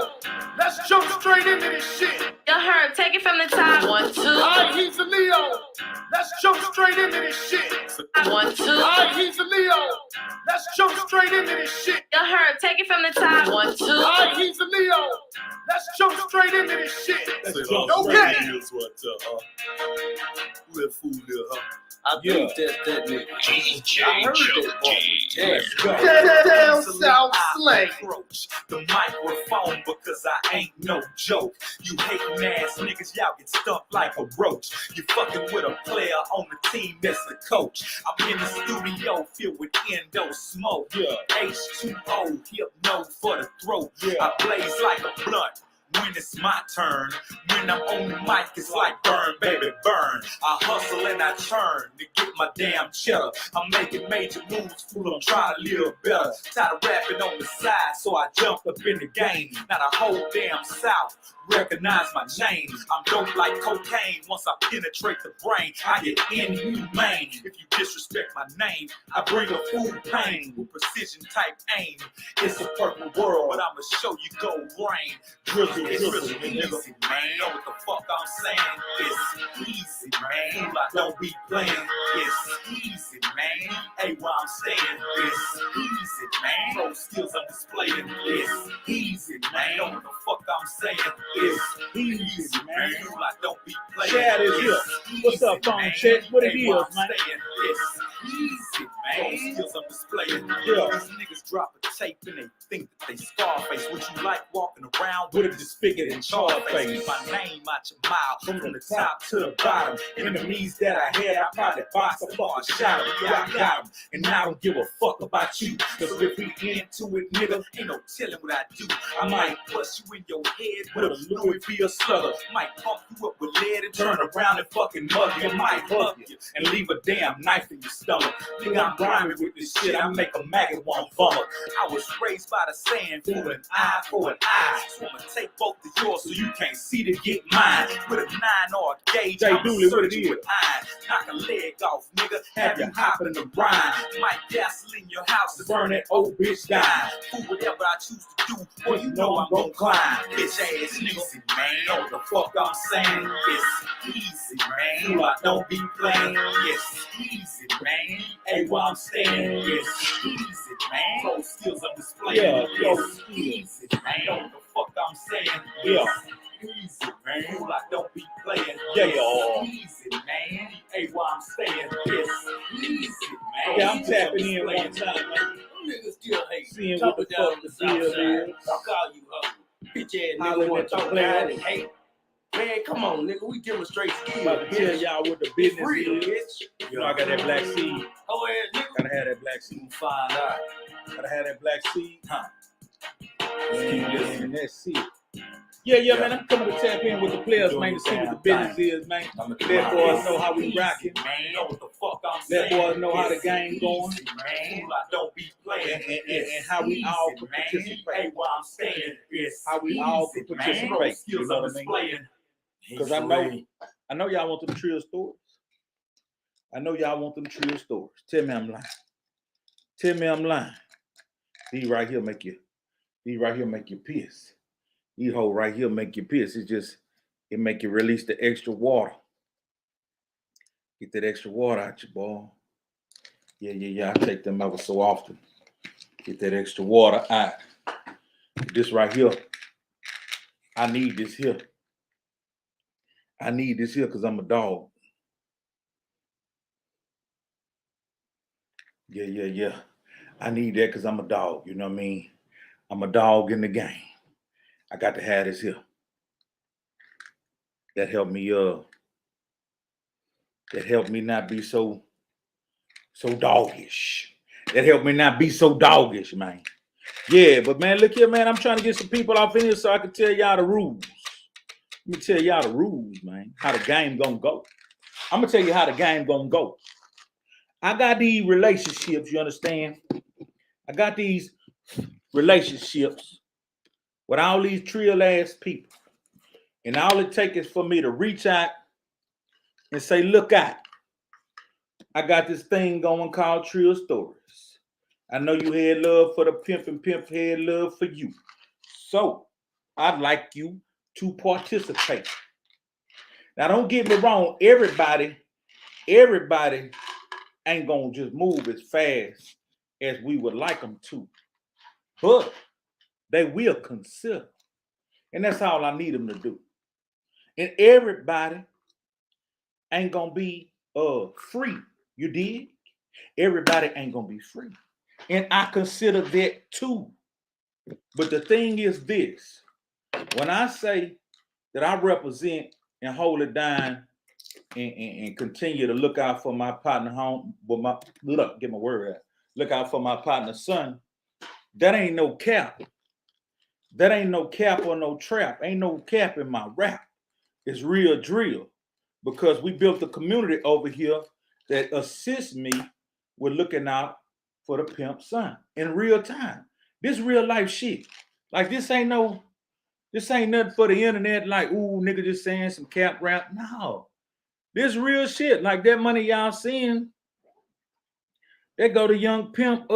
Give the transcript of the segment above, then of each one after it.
Leo. Let's jump straight into this shit. Y'all heard, take it from the top. 1, 2. Alright, he's a Leo. Let's jump straight into this shit. 1, 2. Alright, he's a Leo. Let's jump straight into this shit. Y'all heard, take it from the top. 1, 2. Alright, he's a Leo. Let's jump straight into this shit. Okay. Here's what, little fool here, huh? I think that nigga. I heard that boy. Down south slang. Approach the microphone because I ain't no joke. You hating ass niggas, y'all get stumped like a roach. You fucking with a player on the team that's the coach. I'm in the studio filled with endo smoke. H2O, hypno for the throat. I blaze like a blunt when it's my turn. When I'm on the mic, it's like burn, baby, burn. I hustle and I churn to get my damn cheddar. I'm making major moves, fool, I'm trying to live better. Tired of rapping on the side, so I jumped up in the game. Now the whole damn South recognize my name. I'm dope like cocaine. Once I penetrate the brain, I get inhumane. If you disrespect my name, I bring a fool pain with precision type aim. It's a purple world, but I'ma show you gold rain. Drizzle, drizzle, easy, man. Know what the fuck I'm saying? It's easy, man. I don't be playing. It's easy, man. Hey, where I'm staying. It's easy, man. Pro skills I'm displaying. It's easy, man. Know what the fuck I'm saying? It's easy, man. I don't be playing. Chad is here. What's up, phone check? What it is, man? It's easy, man. Skills I'm displaying. These niggas drop a tape and they think that they Scarface. Would you like walking around with a disfigured and charred face? Keep my name out your mouth from the top to the bottom. Enemies that I had, I probably box them or shot them. Yeah, I got them. And I don't give a fuck about you. Cause if we into it, nigga, ain't no telling what I do. I might bust you in your head with a Louis V. slugger. Might pump you up with lead and turn around and fucking mug you. Might hug you and leave a damn knife in your stomach. Nigga, I'm rhyming with this shit. I make a maggot want vomit. I was raised by the saying, for an eye for an eye. So I'ma take both of yours so you can't see to get mine. With a 9 or a gauge, Jay I'ma Dooley, what it search you is? with iron. Knock a leg off, nigga. Have you hopping in the brine. Might gasoline your house and burn that old bitch down. Do whatever I choose to do, boy, you know I'm gon' climb. Bitch ass niggas, man. Know what the fuck I'm saying? It's easy, man. I don't be playing. It's easy, man. Hey, where I'm staying. It's easy, man. Pro skills I'm displaying. It's easy, man. Know what the fuck I'm saying? It's easy, man. I don't be playing. It's easy, man. Hey, where I'm staying. It's easy, man. Yeah, I'm tapping in one time, man. Them niggas still hate. Seeing what the fuck the deal is. I call you bitch ass nigga want to talk about and hate. Man, come on, nigga. We demonstrate skills. About to tell y'all what the business Real, is. bitch. You know, I got that black seed. Oh, ass nigga. Gotta have that black seed. Find out. Gotta have that black seed. Let's And that's it. Yeah, man. I'm coming to tap in with the players, man, to see what the business is, man. Let boys know how we rocking. Man, know what the fuck I'm Let saying. boys know how the game going. Man, I don't be playing. And how we all can Hey, participate. where I'm staying. It's How we all can participate. You know what I mean? Because I know y'all want them Trill stories. I know y'all want them Trill stories. Tell me I'm lying. Tell me I'm lying. These right here make you piss. These hoes right here make you piss. It make you release the extra water. Get that extra water out your ball. Yeah. I take them ever so often. Get that extra water out. This right here, I need this here. I need this here because I'm a dog. Yeah. I need that because I'm a dog. You know what I mean? I'm a dog in the game. I got to have this here. That helped me not be so doggish. That helped me not be so doggish, man. Yeah, but man, look here, man. I'm trying to get some people off in here so I can tell y'all the rules. Let me tell y'all the rules, man. How the game gonna go. I'm gonna tell you how the game gonna go. I got these relationships, you understand? I got these relationships with all these Trill ass people. And all it takes is for me to reach out and say, look out. I got this thing going called Trill Stories. I know you had love for the pimp and pimp had love for you. So I'd like you to participate. Now, don't get me wrong. Everybody ain't gonna just move as fast as we would like them to, but they will consider, and that's all I need them to do. And everybody ain't gonna be free. You did? Everybody ain't gonna be free, and I consider that too. But the thing is this: when I say that I represent and hold it down and continue to look out for my partner home, but get my word out. Look out for my partner's son. That ain't no cap. That ain't no cap or no trap. Ain't no cap in my rap. It's real drill. Because we built a community over here that assists me with looking out for the pimp son in real time. This real life shit. Like this ain't nothing for the internet, like, ooh, nigga just saying some cap rap. No. This real shit. Like that money y'all seeing, that go to young pimp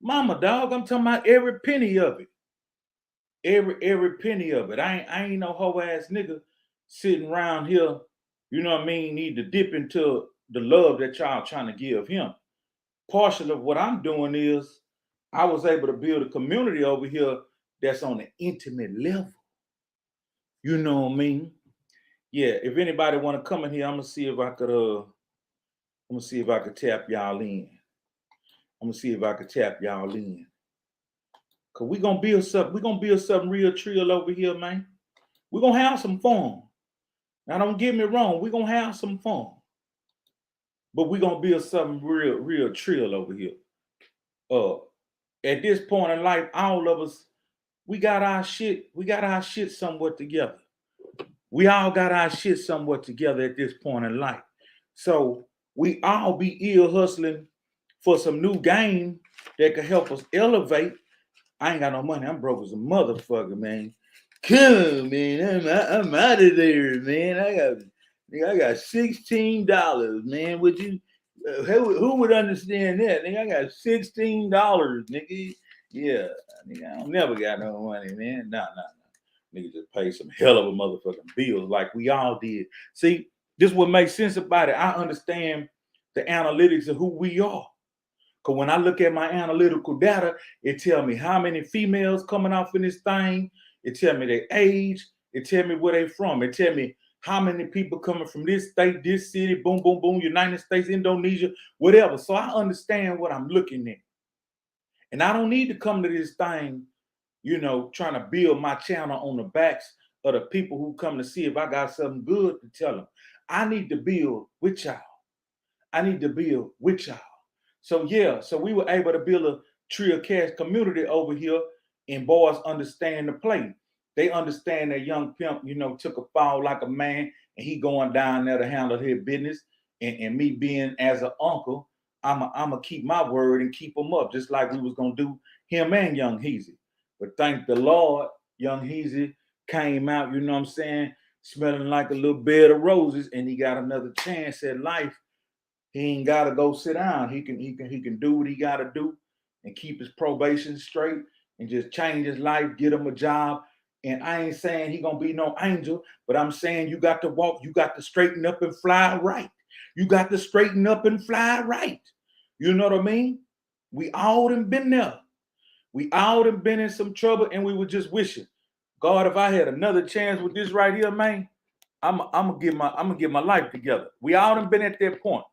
mama, dog. I'm talking about every penny of it. Every penny of it. I ain't no hoe ass nigga sitting around here, you know what I mean, need to dip into the love that y'all trying to give him. Partial of what I'm doing is I was able to build a community over here that's on an intimate level. You know what I mean? Yeah, if anybody want to come in here, I'm gonna see if I could tap y'all in. Cause we gonna build something real trill over here, man. We're gonna have some fun. Now don't get me wrong, we're gonna have some fun. But we're gonna build something real trill over here. At this point in life, all of us, we got our shit somewhat together. We all got our shit somewhat together at this point in life. So we all be ill hustling for some new game that could help us elevate. I ain't got no money. I'm broke as a motherfucker, man. Come, man. I'm out of there, man. I got $16, man. Would you? Who would understand that? Nigga, I got $16, nigga. Yeah, nigga, I don't never got no money, man. Nah. Nigga just pay some hell of a motherfucking bills like we all did. See, this what makes sense about it. I understand the analytics of who we are. Because when I look at my analytical data, it tell me how many females coming off in this thing. It tell me their age. It tell me where they from. It tell me how many people coming from this state, this city, boom, boom, boom, United States, Indonesia, whatever. So I understand what I'm looking at. And I don't need to come to this thing, you know, trying to build my channel on the backs of the people who come to see if I got something good to tell them. I need to build with y'all. So yeah, so we were able to build a Trill Cash community over here, and boys understand the play. They understand that young pimp, you know, took a fall like a man, and he going down there to handle his business. And me being as an uncle, I'ma keep my word and keep him up, just like we was gonna do him and Young Heezy. But thank the Lord, Young Heezy came out, you know what I'm saying, smelling like a little bed of roses, and he got another chance at life. He ain't gotta go sit down. He can do what he gotta do and keep his probation straight and just change his life, get him a job. And I ain't saying he gonna be no angel, but I'm saying you got to walk, you got to straighten up and fly right. You got to straighten up and fly right. You know what I mean? We all done been there. We all done been in some trouble, and we were just wishing, God, if I had another chance with this right here, man, I'm gonna get my life together. We all done been at that point.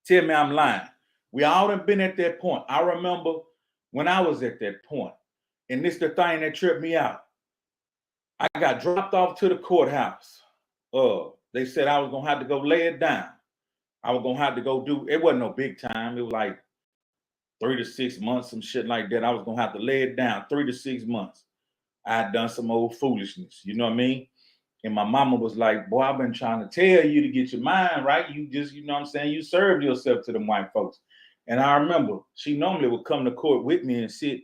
Tell me I'm lying. We all done been at that point. I remember when I was at that point, and this the thing that tripped me out. I got dropped off to the courthouse. They said I was gonna have to go lay it down. I was gonna have to go do. It wasn't no big time. It was like 3 to 6 months, some shit like that. I was gonna have to lay it down 3 to 6 months. I had done some old foolishness, you know what I mean? And my mama was like, boy, I've been trying to tell you to get your mind right. You just, you know what I'm saying? You served yourself to them white folks. And I remember she normally would come to court with me and sit.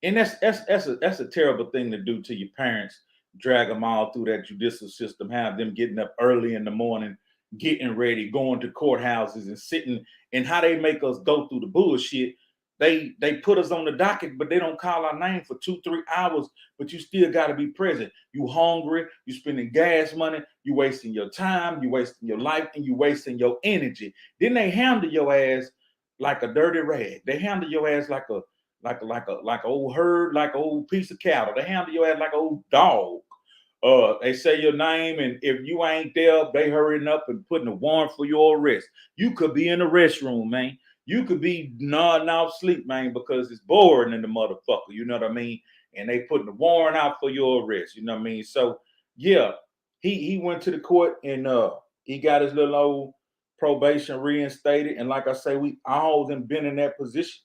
And that's a terrible thing to do to your parents, drag them all through that judicial system, have them getting up early in the morning, getting ready, going to courthouses and sitting, and how they make us go through the bullshit they put us on the docket, but they don't call our name for 2-3 hours, but you still got to be present. You hungry, you spending gas money, you wasting your time, you wasting your life, and you wasting your energy. Then they handle your ass like a dirty rag. They handle your ass like a old herd, like an old piece of cattle. They handle your ass like an old dog. They say your name, and if you ain't there, they hurrying up and putting a warrant for your arrest. You could be in the restroom, man. You could be nodding off sleep, man, because it's boring in the motherfucker. You know what I mean? And they putting the warrant out for your arrest. You know what I mean? So yeah, he went to the court and he got his little old probation reinstated. And like I say, we all done been in that position.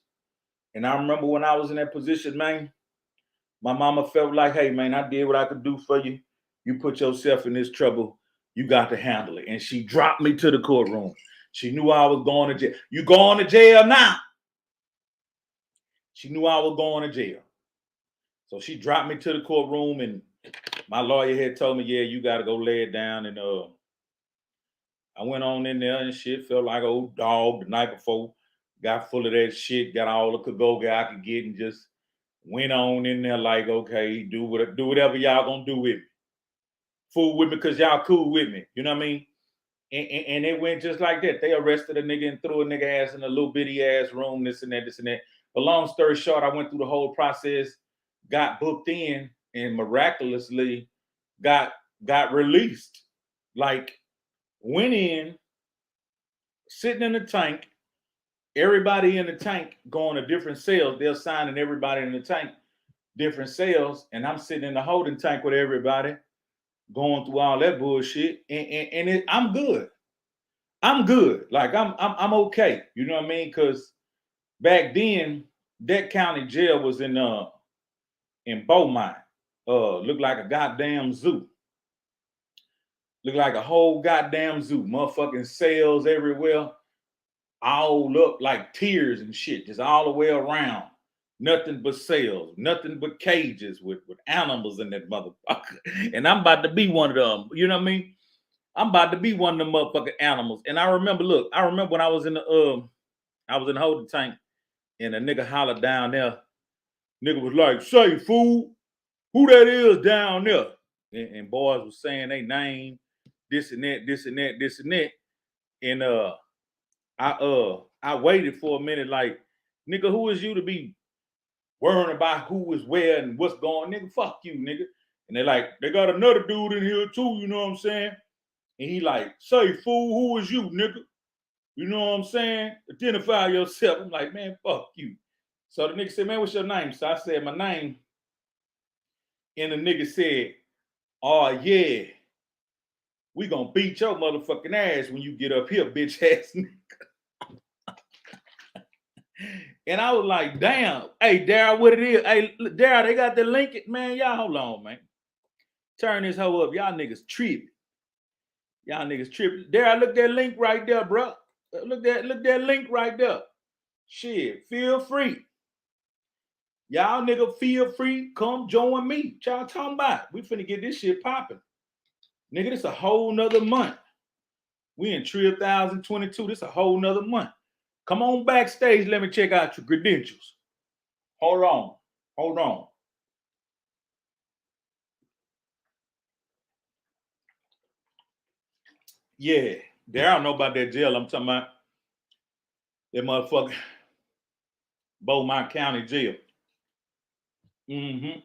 And I remember when I was in that position, man, my mama felt like, hey, man, I did what I could do for you. You put yourself in this trouble. You got to handle it. And she dropped me to the courtroom. She knew I was going to jail. You going to jail now? She knew I was going to jail. So she dropped me to the courtroom, and my lawyer had told me, yeah, you got to go lay it down. And I went on in there and shit, felt like an old dog the night before. Got full of that shit, got all the kagoga I could get, and just went on in there like, okay, do whatever y'all gonna do with me. Fool with me because y'all cool with me. You know what I mean? And it went just like that. They arrested a nigga and threw a nigga ass in a little bitty ass room, this and that, this and that. But long story short, I went through the whole process, got booked in, and miraculously got released. Like, went in, sitting in the tank, everybody in the tank going to different cells. They're assigning everybody in the tank different cells, and I'm sitting in the holding tank with everybody, going through all that bullshit, and I'm good. I'm good. Like I'm okay. You know what I mean? Because back then, that county jail was in Beaumont. Looked like a goddamn zoo. Looked like a whole goddamn zoo. Motherfucking cells everywhere, all up like tiers and shit, just all the way around. Nothing but cells, nothing but cages with animals in that motherfucker. And I'm about to be one of them. You know what I mean? I'm about to be one of them motherfucking animals. And I remember when I was in the holding tank, and a nigga hollered down there. Nigga was like, say, fool, who that is down there? And boys was saying they name, this and that, this and that, this and that. And I waited for a minute, like, nigga, who is you to be worrying about who is where and what's going? Nigga, fuck you, nigga. And they're like, they got another dude in here too, you know what I'm saying? And he like, say, fool, who is you, nigga? You know what I'm saying? Identify yourself. I'm like, man, fuck you. So the nigga said, man, what's your name? So I said my name. And the nigga said, oh, yeah, we gonna beat your motherfucking ass when you get up here, bitch ass nigga. And I was like, damn. Hey, Daryl, what it is? Hey, Daryl, they got the link. Man, y'all hold on, man. Turn this hoe up. Y'all niggas tripping. Y'all niggas tripping. Daryl, look that link right there, bro. Look that link right there. Shit, feel free. Y'all nigga feel free. Come join me. What y'all talking about? We finna get this shit popping. Nigga, this a whole nother month. We in Trill 2022. This a whole nother month. Come on backstage. Let me check out your credentials. Hold on. Yeah, they don't know about that jail. I'm talking about that motherfucker Beaumont County Jail. Mm-hmm.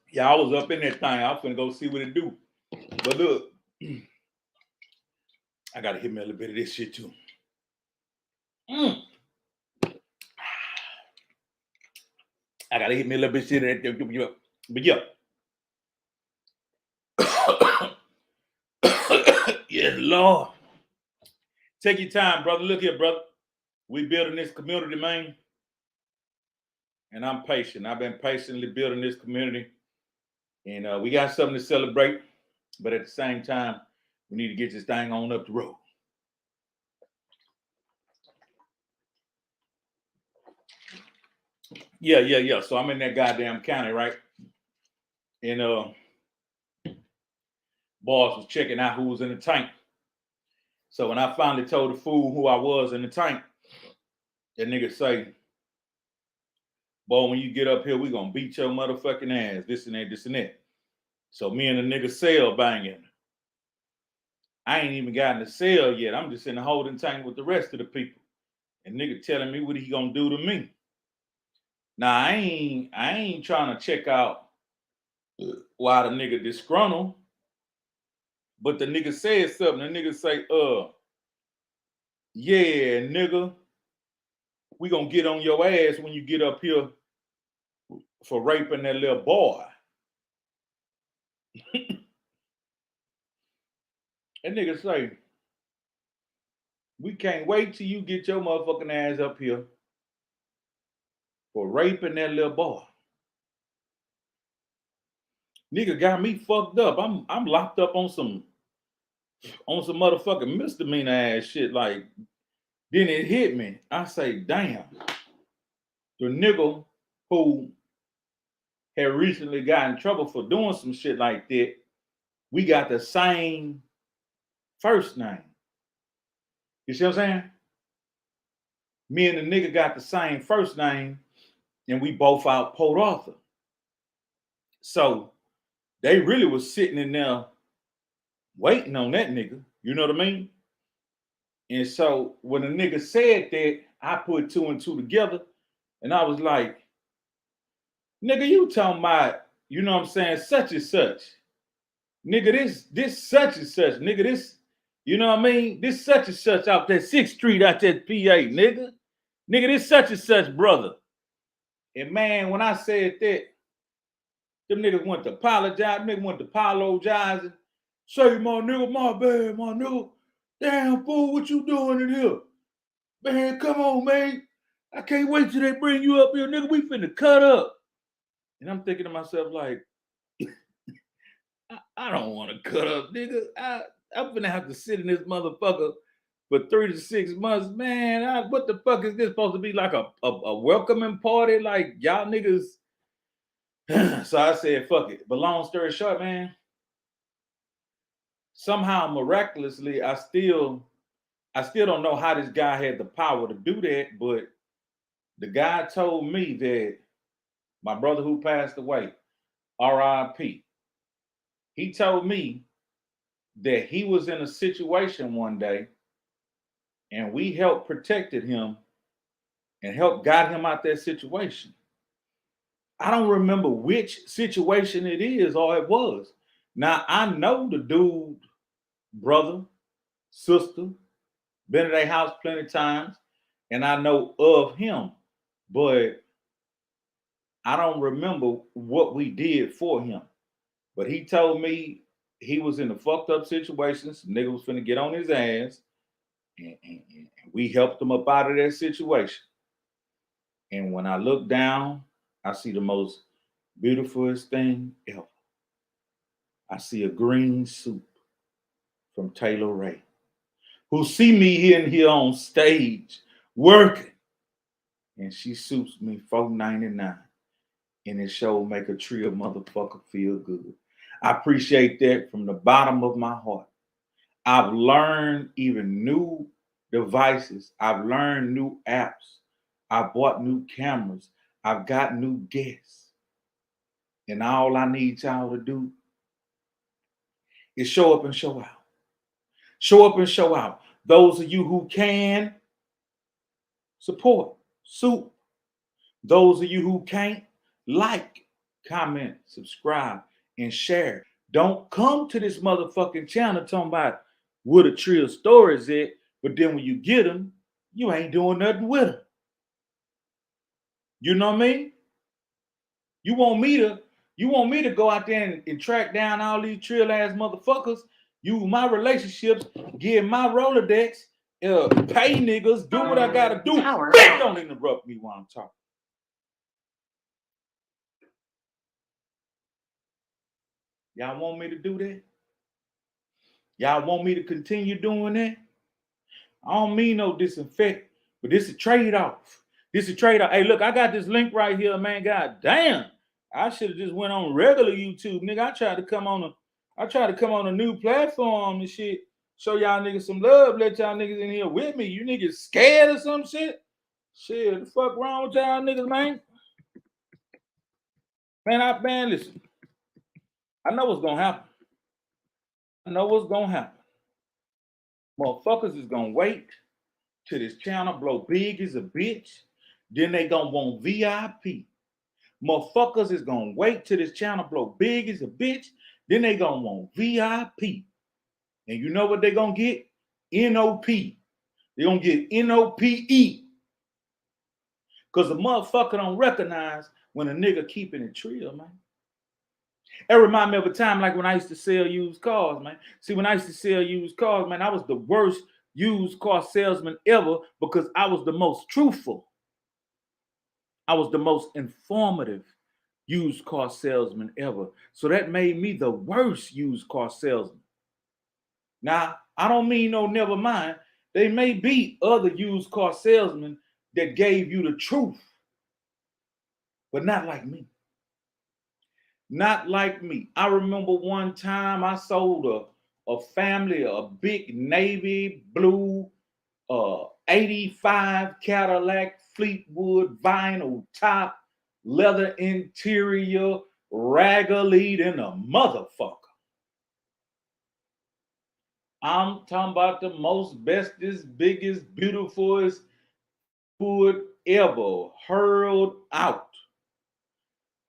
Yeah, I was up in that thing. I was finna go see what it do. But look, I gotta hit me a little bit of this shit too. I gotta hit me a little bit of shit of that. But yeah. Yeah, Lord. Take your time, brother. Look here, brother. We building this community, man. And I'm patient. I've been patiently building this community. And we got something to celebrate. But at the same time, we need to get this thing on up the road. Yeah. So I'm in that goddamn county, right? And boss was checking out who was in the tank. So when I finally told the fool who I was in the tank, that nigga say, boy, when you get up here, we gonna beat your motherfucking ass, this and that, this and that. So me and the nigga cell banging. I ain't even gotten the cell yet. I'm just in the holding tank with the rest of the people. And nigga telling me what he gonna do to me. Now I ain't trying to check out why the nigga disgruntled, but the nigga said something. The nigga say, yeah, nigga, we gonna get on your ass when you get up here for raping that little boy. That nigga say, we can't wait till you get your motherfucking ass up here for raping that little boy. Nigga got me fucked up. I'm locked up on some motherfucking misdemeanor ass shit. Like, then it hit me. I say, damn. The nigga who had recently got in trouble for doing some shit like that, we got the same first name. You see what I'm saying? Me and the nigga got the same first name, and we both out Port Arthur. So they really was sitting in there waiting on that nigga. You know what I mean? And so when the nigga said that, I put two and two together, and I was like, nigga, you talking about, you know what I'm saying, such and such. Nigga, this such and such. Nigga, this, you know what I mean? This such and such out that 6th Street out that PA, nigga. Nigga, this such and such brother. And man, when I said that, them niggas went to apologize. Niggas went to apologizing. Say, my nigga, my bad, my nigga. Damn, fool, what you doing in here? Man, come on, man. I can't wait till they bring you up here, nigga. We finna cut up. And I'm thinking to myself, like, I don't want to cut up, nigga. I'm finna have to sit in this motherfucker for 3 to 6 months. Man, what the fuck is this supposed to be, like a welcoming party? Like, y'all niggas. So I said, fuck it. But long story short, man, somehow miraculously, I still don't know how this guy had the power to do that, but the guy told me that my brother who passed away, R.I.P., he told me that he was in a situation one day and we helped protected him and helped guide him out that situation. I don't remember which situation it is or it was. Now, I know the dude, brother, sister, been at their house plenty of times, and I know of him, but I don't remember what we did for him. But he told me he was in a fucked up situation. Some nigga was finna get on his ass, and we helped him up out of that situation. And when I look down, I see the most beautifulest thing ever. I see a green suit from Taylor Ray, who see me in here on stage working, and she suits me $4.99, and it sure make a Trill motherfucker feel good. I appreciate that from the bottom of my heart. I've learned even new devices. I've learned new apps. I bought new cameras. I've got new guests. And all I need y'all to do is show up and show out. Show up and show out. Those of you who can, support, soup. Those of you who can't, like, comment, subscribe, and share. Don't come to this motherfucking channel talking about what a Trill stories at, but then when you get them, you ain't doing nothing with them. You know what I mean? You want me to go out there and track down all these Trill ass motherfuckers, use my relationships, give my Rolodex, pay niggas, do what I gotta do. Bitch, don't interrupt me while I'm talking. Y'all want me to do that? Y'all want me to continue doing that? I don't mean no disinfect, but this is a trade-off. This is a trade-off. Hey, look, I got this link right here, man. God damn. I should have just went on regular YouTube, nigga. I tried to come on I try to come on a new platform and shit, show y'all niggas some love, let y'all niggas in here with me. You niggas scared or some shit? Shit, the fuck wrong with y'all niggas, man? Man, listen. I know what's gonna happen. I know what's gonna happen. Motherfuckers is gonna wait till this channel blow big as a bitch. Then they gonna want VIP. Motherfuckers is gonna wait till this channel blow big as a bitch. Then they gonna want VIP. And you know what they gonna get? NOP. They gonna get NOPE. Because the motherfucker don't recognize when a nigga keeping it trill, man. It remind me of a time like when I used to sell used cars, man. See, when I used to sell used cars, man, I was the worst used car salesman ever because I was the most truthful. I was the most informative used car salesman ever. So that made me the worst used car salesman. Now, I don't mean no never mind. There may be other used car salesmen that gave you the truth, but not like me. Not like me. I remember one time I sold a family a big navy blue 85 Cadillac Fleetwood vinyl top, leather interior, raggedy than a motherfucker. I'm talking about the most bestest, biggest, beautifulest wood ever hurled out.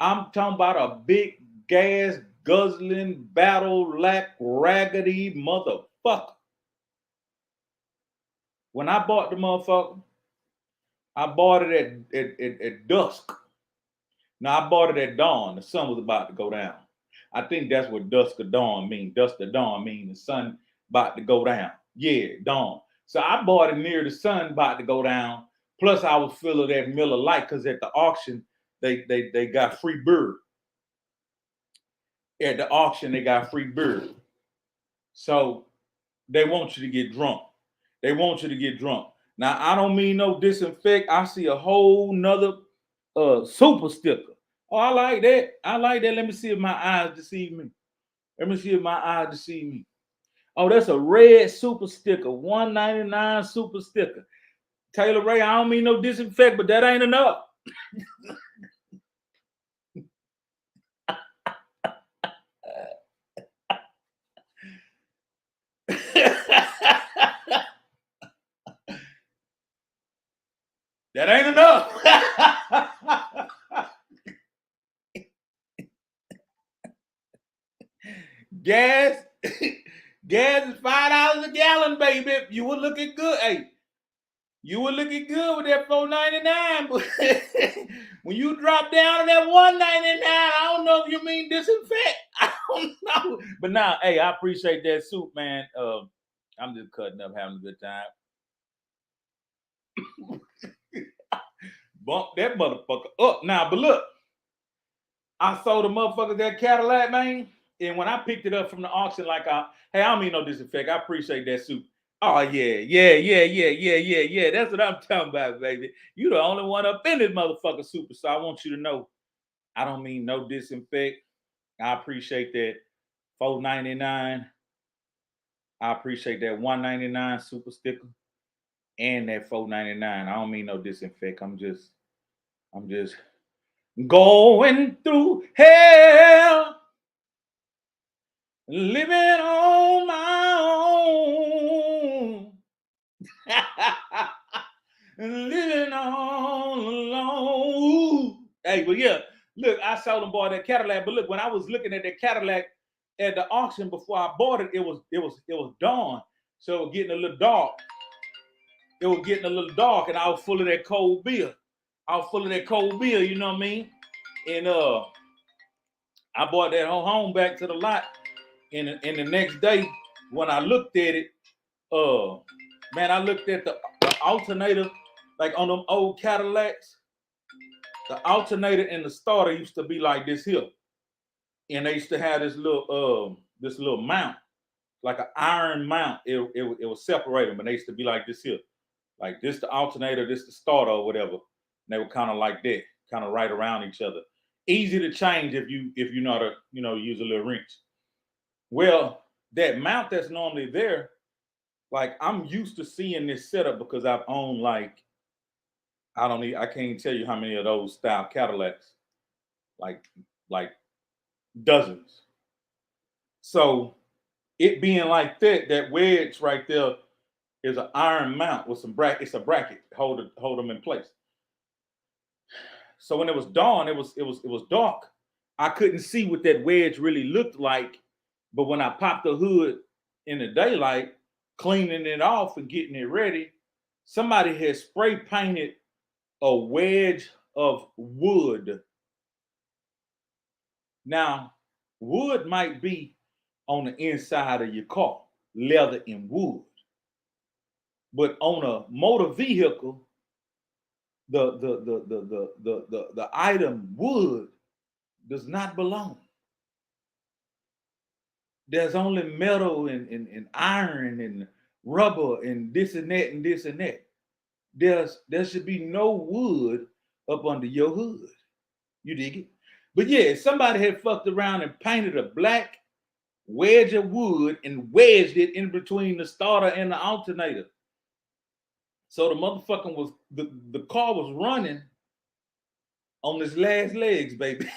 I'm talking about a big gas guzzling battle lack raggedy motherfucker. When I bought the motherfucker, I bought it at dusk. Now I bought it at dawn. The sun was about to go down. I think that's what dusk or dawn mean. Dusk or dawn mean the sun about to go down. Yeah, dawn. So I bought it near the sun about to go down. Plus I was full of that Miller Lite because at the auction they got free beer. At the auction they got free beer. So they want you to get drunk. They want you to get drunk. Now I don't mean no disinfect. I see a whole nother super sticker. Oh, I like that. I like that. Let me see if my eyes deceive me. Let me see if my eyes deceive me. Oh, that's a red super sticker, $1.99 super sticker. Taylor Ray, I don't mean no disinfect, but that ain't enough. That ain't enough. Gas is $5 a gallon, baby. You were looking good. Hey, you were looking good with that $4.99. But when you drop down to that $1.99, I don't know if you mean disinfect. I don't know. But now, hey, I appreciate that soup, man. I'm just cutting up, having a good time. Bump that motherfucker up. Now, but look, I sold the motherfuckers that Cadillac, man. And when I picked it up from the auction, like, hey, I don't mean no disinfect. I appreciate that soup. Oh, yeah. That's what I'm talking about, baby. You the only one up in this motherfucker super. So I want you to know, I don't mean no disinfect. I appreciate that $4.99. I appreciate that $1.99 super sticker and that $4.99. I don't mean no disinfect. I'm just going through hell. Living on my own. Living all alone. Hey, but yeah, look, I saw them boy that Cadillac. But look, when I was looking at that Cadillac at the auction before I bought it, it was dawn. So it was getting a little dark. And I was full of that cold beer. You know what I mean? And I brought that home back to the lot. And the next day, when I looked at it, man, I looked at the alternator, like on them old Cadillacs. The alternator and the starter used to be like this here, and they used to have this little mount, like an iron mount. It was separate them, and they used to be like this here, like this the alternator, this the starter or whatever. And they were kind of like that, kind of right around each other. Easy to change if you know how to use a little wrench. Well, that mount that's normally there, like I'm used to seeing this setup because I've owned like I can't tell you how many of those style Cadillacs, like like dozens. So it being like that, that wedge right there is an iron mount with some bracket. It's a bracket hold them in place. So when it was dawn, it was dark. I couldn't see what that wedge really looked like, but when I popped the hood in the daylight, cleaning it off and getting it ready, somebody had spray painted a wedge of wood. Now, wood might be on the inside of your car, leather and wood, but on a motor vehicle, the item wood does not belong. There's only metal and iron and rubber and this and that and this and that. There should be no wood up under your hood. You dig it? But yeah, somebody had fucked around and painted a black wedge of wood and wedged it in between the starter and the alternator. So the motherfucking was the car was running on his last legs, baby.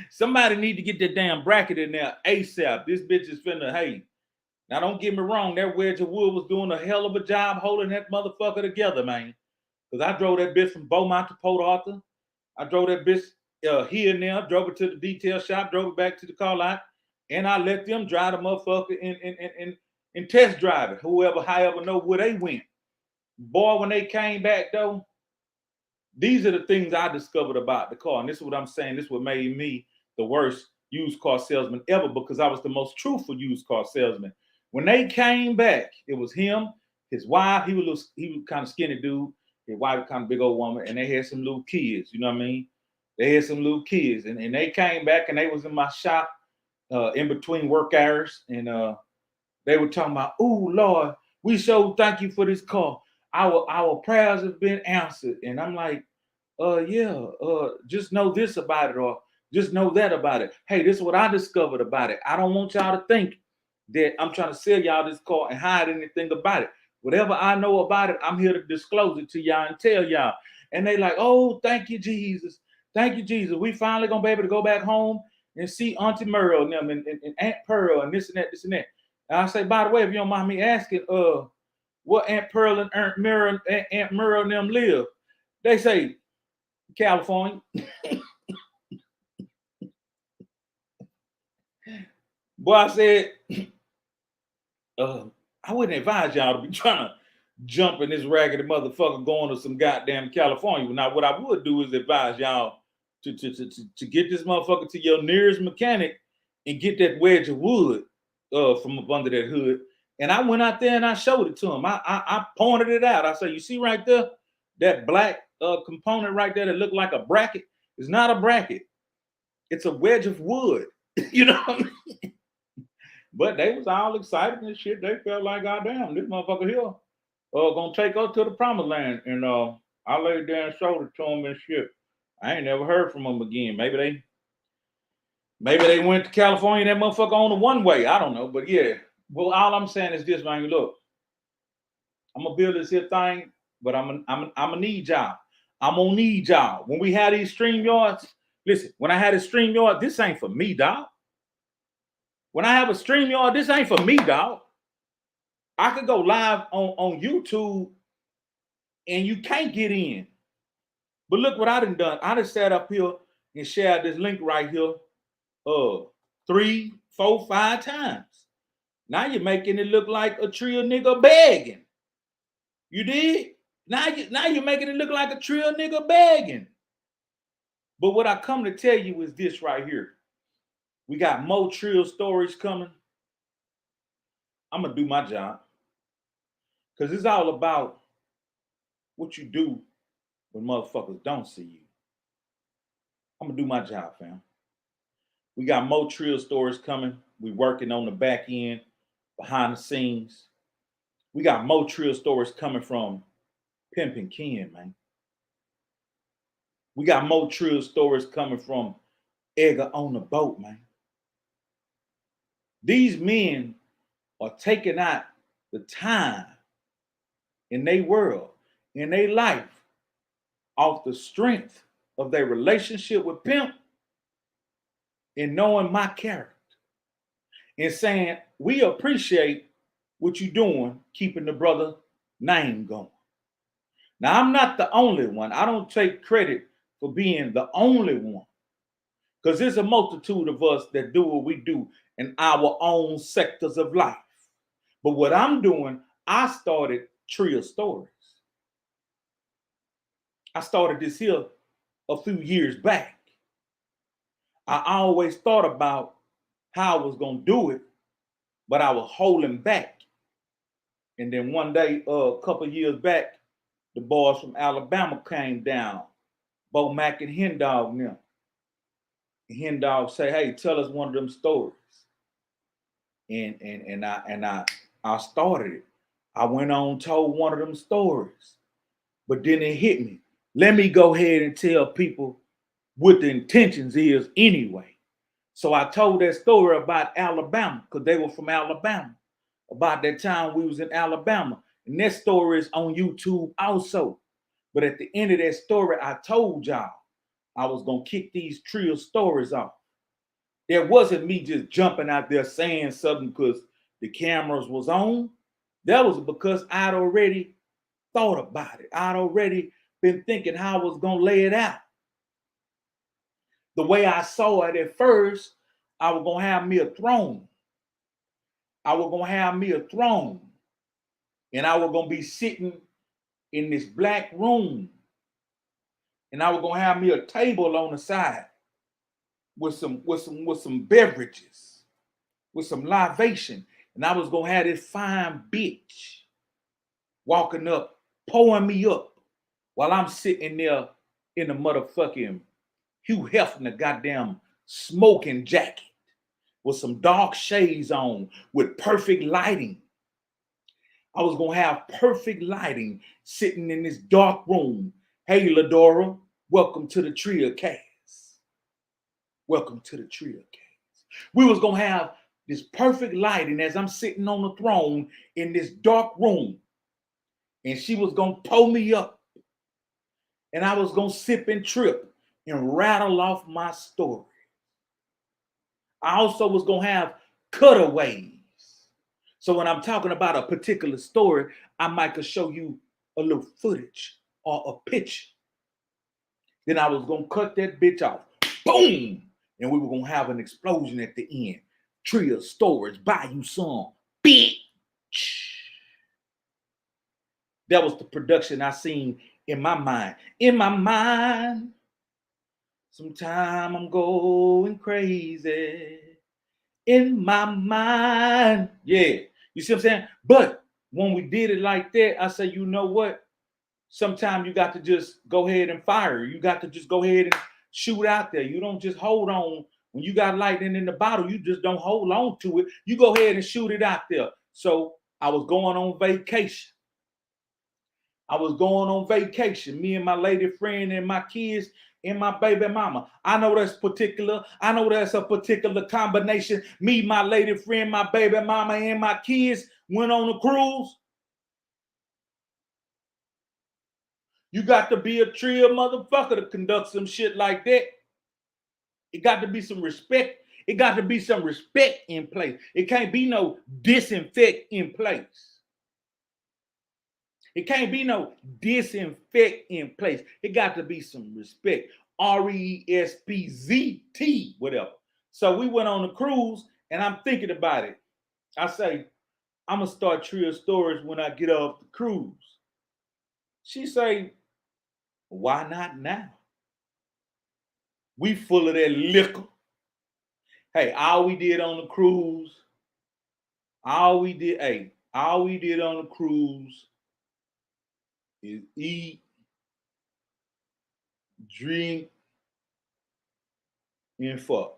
Somebody need to get that damn bracket in there ASAP. This bitch is finna, hey. Now don't get me wrong, that wedge of wood was doing a hell of a job holding that motherfucker together, man. Because I drove that bitch from Beaumont to Port Arthur. I drove that bitch here and there, drove it to the detail shop, drove it back to the car lot, and I let them drive the motherfucker and test drive it. However know where they went. Boy, when they came back though, these are the things I discovered about the car. And this is what I'm saying. This is what made me the worst used car salesman ever, because I was the most truthful used car salesman. When they came back, it was him, his wife. He was kind of skinny dude. His wife was kind of big old woman, and they had some little kids. You know what I mean? They had some little kids, and they came back and they was in my shop in between work hours, and they were talking about, "Oh Lord, we so thank you for this car. Our prayers have been answered." And I'm like, yeah, just know this about it, or just know that about it. Hey, this is what I discovered about it. I don't want y'all to think that I'm trying to sell y'all this car and hide anything about it. Whatever I know about it, I'm here to disclose it to y'all and tell y'all. And they like, oh, thank you, Jesus. Thank you, Jesus. We finally gonna be able to go back home and see Auntie Merle and them and Aunt Pearl and this and that, this and that. And I say, by the way, if you don't mind me asking, what Aunt Pearl and Aunt Merle and them live? They say California. Boy, I said, I wouldn't advise y'all to be trying to jump in this raggedy motherfucker going to some goddamn California. Now, what I would do is advise y'all to get this motherfucker to your nearest mechanic and get that wedge of wood from up under that hood. And I went out there and I showed it to him. I pointed it out. I said, you see right there, that black component right there that looked like a bracket? It's not a bracket. It's a wedge of wood. You know what I mean? But they was all excited and shit. They felt like, goddamn, this motherfucker here gonna take us to the promised land. And I laid there and showed it to him and shit. I ain't never heard from them again. Maybe they went to California, that motherfucker on the one way. I don't know. But yeah. Well, all I'm saying is this, man. Look, I'm gonna build this here thing, but I'm gonna need y'all. I'm gonna need y'all. When we have these stream yards, listen, when I had a stream yard, this ain't for me, dog. When I have a stream yard, this ain't for me, dog. I could go live on YouTube and you can't get in. But look what I done. I just sat up here and shared this link right here 3, 4, 5 times. Now you're making it look like a Trill nigga begging. You did? Now you're making it look like a Trill nigga begging. But what I come to tell you is this right here. We got more Trill stories coming. I'm going to do my job. Because it's all about what you do when motherfuckers don't see you. I'm going to do my job, fam. We got more Trill stories coming. We working on the back end, behind the scenes. We got more Trill stories coming from Pimpin' Ken, man. We got more Trill stories coming from Edgar on the boat, man. These men are taking out the time in their world, in their life, off the strength of their relationship with Pimp and knowing my character and saying, we appreciate what you're doing, keeping the brother name going. Now, I'm not the only one. I don't take credit for being the only one, because there's a multitude of us that do what we do in our own sectors of life. But what I'm doing, I started Trill Stories. I started this here a few years back. I always thought about how I was going to do it, but I was holding back. And then one day, a couple of years back, the boys from Alabama came down, Bo Mack and Hen Dog and them. And Hen Dog say, hey, tell us one of them stories. And I started it. I went on, told one of them stories, but then it hit me. Let me go ahead and tell people what the intentions is anyway. So I told that story about Alabama, because they were from Alabama, about that time we was in Alabama. And that story is on YouTube also. But at the end of that story, I told y'all I was going to kick these Trill Stories off. That wasn't me just jumping out there saying something because the cameras was on. That was because I'd already thought about it. I'd already been thinking how I was going to lay it out. The way I saw it at first, I was going to have me a throne. I was going to have me a throne. And I was going to be sitting in this black room. And I was going to have me a table on the side with some beverages, with some libation. And I was going to have this fine bitch walking up, pouring me up while I'm sitting there in the motherfucking Hugh Hefner goddamn smoking jacket with some dark shades on with perfect lighting. I was going to have perfect lighting sitting in this dark room. Hey, Ladora, welcome to the Trill Cast. Welcome to the Trill Cast. We was going to have this perfect lighting as I'm sitting on the throne in this dark room. And she was going to pull me up. And I was going to sip and trip and rattle off my story. I also was going to have cutaways. So when I'm talking about a particular story, I might could show you a little footage or a picture. Then I was going to cut that bitch off. Boom! And we were going to have an explosion at the end. Trill Stories, buy you some. Bitch! That was the production I seen in my mind. In my mind, sometime I'm going crazy. In my mind. Yeah. You see what I'm saying? But when we did it like that, I say, you know what? Sometimes you got to just go ahead and fire. You got to just go ahead and shoot out there. You don't just hold on. When you got lightning in the bottle, you just don't hold on to it. You go ahead and shoot it out there. So I was going on vacation. Me and my lady friend and my kids and my baby mama. I know that's particular. I know that's a particular combination. Me, my lady friend, my baby mama, and my kids went on a cruise. You got to be a Trill motherfucker to conduct some shit like that. It got to be some respect. It got to be some respect in place. It can't be no disinfect in place. It can't be no disinfect in place. It got to be some respect. RESPZT, whatever. So we went on a cruise, and I'm thinking about it. I say, I'm going to start Trill Stories when I get off the cruise. She say, why not now? We full of that liquor. Hey, all we did on the cruise is eat, drink, and fuck.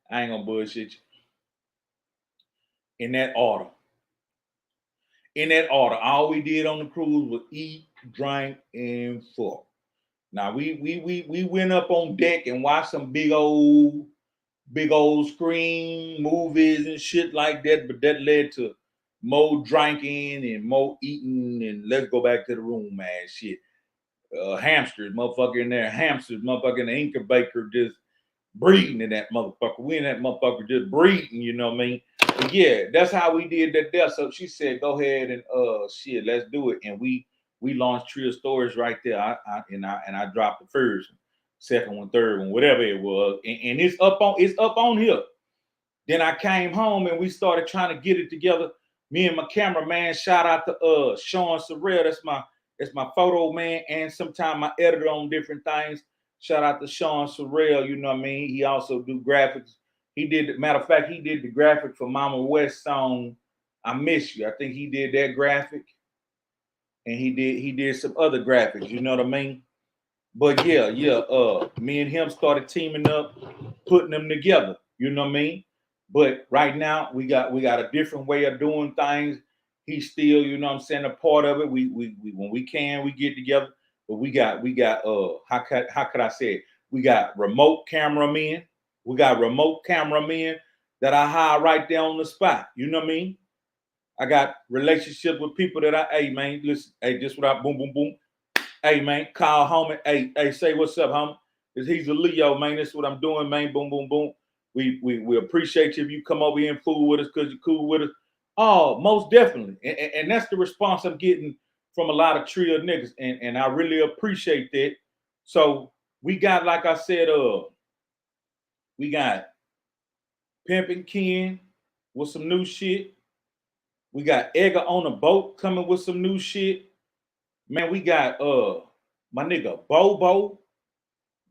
I ain't gonna bullshit you. In that order, all we did on the cruise was eat, drink, and fuck. Now we went up on deck and watched some big old screen movies and shit like that, but that led to more drinking and more eating and let's go back to the room, man. Shit. Hamsters, motherfucker in there, motherfucker in the incubator just breeding in that motherfucker. We in that motherfucker just breeding, you know what I mean? But yeah, that's how we did that there. So she said, go ahead and shit, let's do it. And we launched Trill Stories right there. I dropped the first one, second one, third one, whatever it was. And it's up on here. Then I came home and we started trying to get it together. Me and my cameraman, shout out to Sean Sorrell. That's my photo man, and sometimes my editor on different things. Shout out to Sean Sorrell, you know what I mean? He also do graphics. Matter of fact, he did the graphic for Mama West's song, I Miss You. I think he did that graphic. And he did some other graphics, you know what I mean? But yeah, me and him started teaming up, putting them together, you know what I mean? But right now we got a different way of doing things. He's still, you know what I'm saying, a part of it. We when we can, we get together. But we got how could I say it? We got remote cameramen. We got remote cameramen that I hire right there on the spot. You know what I mean? I got relationships with people that hey man, listen, hey, just what I boom, boom, boom. Hey man, call homie. Hey, say what's up, homie. He's a Leo, man. That's what I'm doing, man. Boom, boom, boom. We appreciate you if you come over here and fool with us because you're cool with us. Oh, most definitely. And that's the response I'm getting from a lot of Trill niggas. And I really appreciate that. So we got, like I said, we got Pimpin' Ken with some new shit. We got Edgar on a boat coming with some new shit. Man, we got my nigga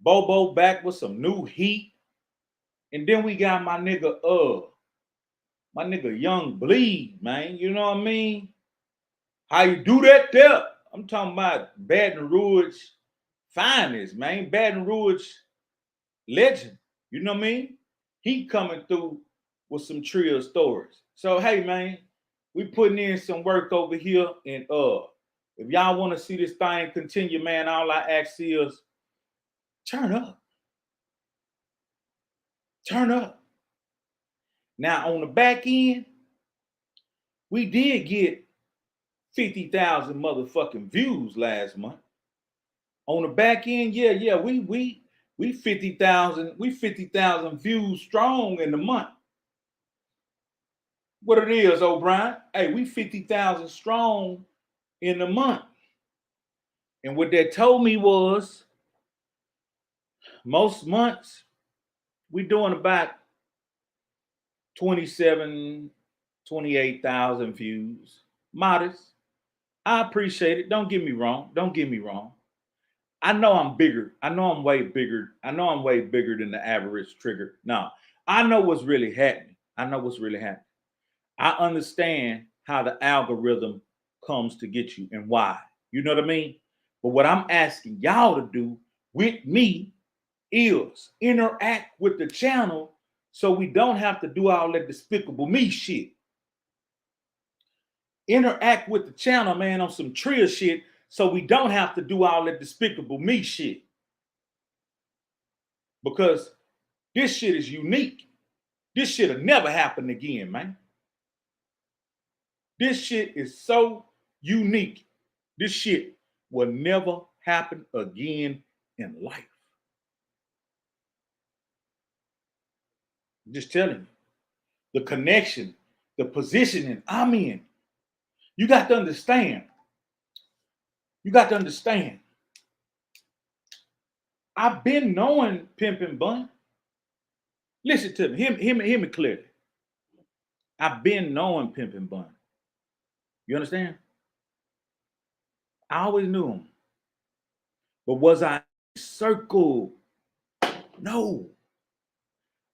Bobo back with some new heat. And then we got my nigga Young Bleed, man. You know what I mean? How you do that there? I'm talking about Baton Rouge finest, man. Baton Rouge legend. You know what I mean? He coming through with some Trill Stories. So hey, man, we putting in some work over here. And if y'all want to see this thing continue, man, all I ask is turn up. Turn up. Now, on the back end, we did get 50,000 motherfucking views last month. On the back end, yeah, we 50,000 views strong in the month. What it is, O'Brien? Hey, we 50,000 strong in the month. And what that told me was most months we doing about 28,000 views. Modest. I appreciate it. Don't get me wrong. I know I'm bigger. I know I'm way bigger than the average trigger. No, I know what's really happening. I understand how the algorithm comes to get you and why. You know what I mean? But what I'm asking y'all to do with me is interact with the channel so we don't have to do all that despicable me shit. Interact with the channel, man, on some Trill shit so we don't have to do all that despicable me shit. Because this shit is unique. This shit'll never happen again, man. This shit is so unique. This shit will never happen again in life. I'm just telling you. The connection, the positioning I'm in. You got to understand. I've been knowing Pimpin' Bun. Listen to me. Hear me clearly. I've been knowing Pimpin' Bun. You understand? I always knew him. But was I in a circle? No.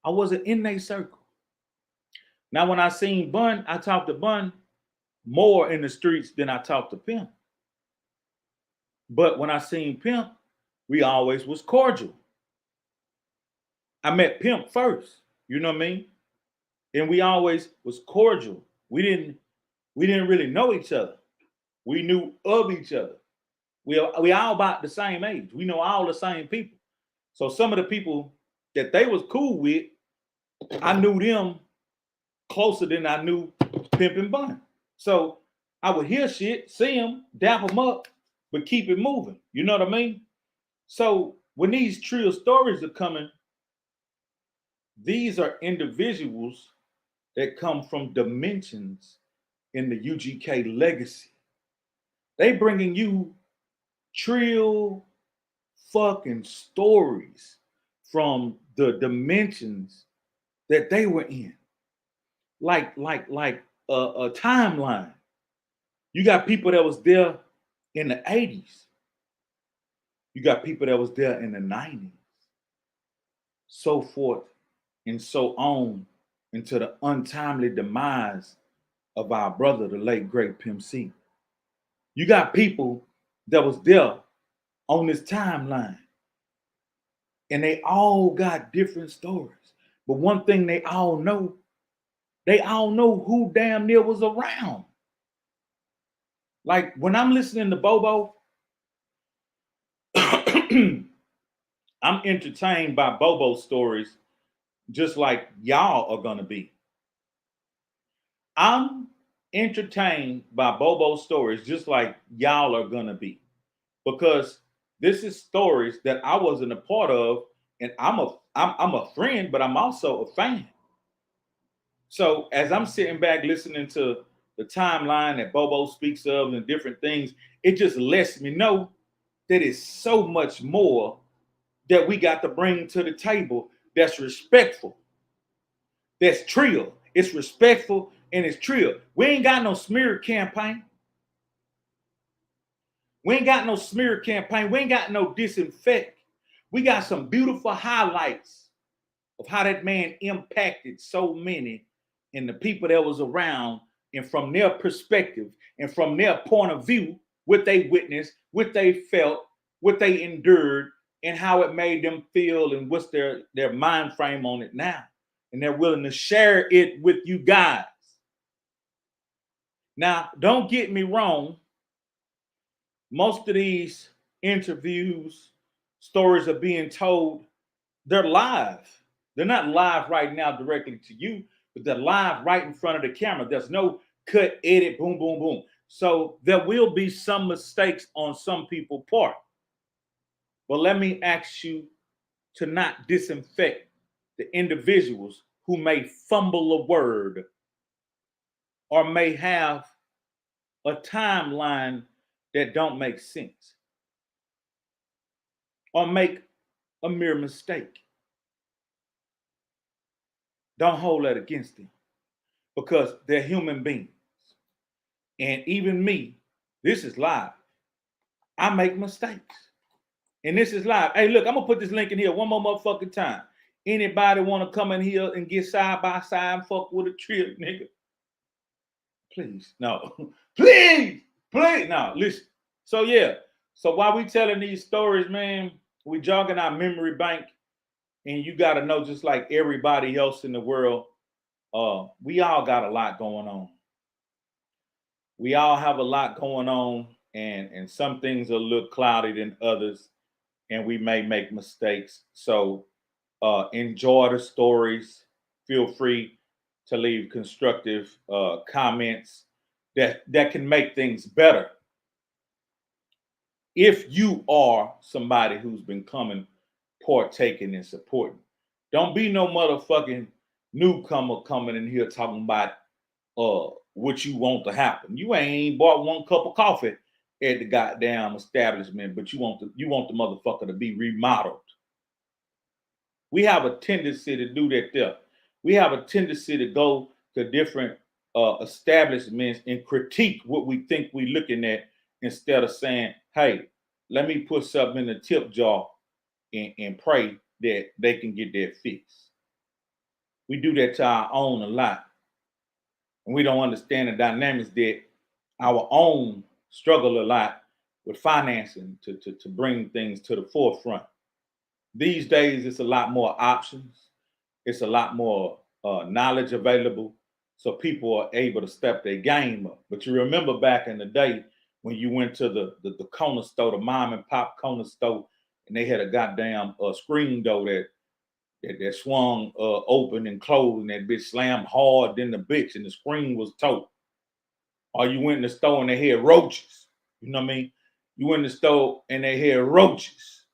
I wasn't in a circle. Now, when I seen Bun, I talked to Bun more in the streets than I talked to Pimp. But when I seen Pimp, we always was cordial. I met Pimp first, you know what I mean? And we always was cordial. We didn't really know each other. We knew of each other. We all about the same age. We know all the same people. So some of the people that they was cool with, I knew them closer than I knew Pimp and Bun. So I would hear shit, see them, dap them up, but keep it moving. You know what I mean? So when these Trill stories are coming, these are individuals that come from dimensions in the UGK legacy. They bringing you Trill fucking stories from the dimensions that they were in. Like a timeline. You got people that was there in the 80s. You got people that was there in the 90s. So forth and so on into the untimely demise of our brother, the late great Pimp C. You got people that was there on this timeline, and they all got different stories. But one thing they all know who damn near was around. Like when I'm listening to Bobo, I'm entertained by Bobo's stories just like y'all are gonna be. I'm entertained by Bobo's stories just like y'all are gonna be. Because this is stories that I wasn't a part of, and I'm a friend, but I'm also a fan. So as I'm sitting back listening to the timeline that Bobo speaks of and different things, it just lets me know that it's so much more that we got to bring to the table that's respectful, that's Trill. It's respectful and it's Trill. We ain't got no smear campaign. We ain't got no smear campaign. We ain't got no disinfect. We got some beautiful highlights of how that man impacted so many and the people that was around, and from their perspective and from their point of view, what they witnessed, what they felt, what they endured, and how it made them feel, and what's their mind frame on it now. And they're willing to share it with you guys. Now, don't get me wrong. Most of these interviews, stories are being told, they're live. They're not live right now directly to you, but they're live right in front of the camera. There's no cut, edit, boom, boom, boom. So there will be some mistakes on some people's part. But let me ask you to not disinfect the individuals who may fumble a word or may have a timeline that don't make sense or make a mere mistake. Don't hold that against them because they're human beings. And even me, this is live. I make mistakes. And this is live. Hey, look, I'm going to put this link in here one more motherfucking time. Anybody want to come in here and get side by side and fuck with a Trill, nigga? Please, no. Please, no, listen. So, yeah. So while we telling these stories, man, we jogging our memory bank. And you got to know, just like everybody else in the world, we all got a lot going on. We all have a lot going on, and some things are a little cloudy than others, and we may make mistakes. So enjoy the stories. Feel free to leave constructive comments that can make things better. If you are somebody who's been partaking and supporting, don't be no motherfucking newcomer coming in here talking about what you want to happen. You ain't bought one cup of coffee at the goddamn establishment, but you want the motherfucker to be remodeled. We have a tendency to do that there. We have a tendency to go to different establishments and critique what we think we're looking at instead of saying, hey, let me put something in the tip jar and pray that they can get their fix. We do that to our own a lot. And we don't understand the dynamics that our own struggle a lot with financing to bring things to the forefront. These days, it's a lot more options. It's a lot more knowledge available. So people are able to step their game up. But you remember back in the day when you went to the corner store, the mom and pop corner store, and they had a goddamn screen door that swung open and closed, and that bitch slammed hard than the bitch, and the screen was taut. Or you went in the store and they had roaches. You know what I mean? You went in the store and they had roaches.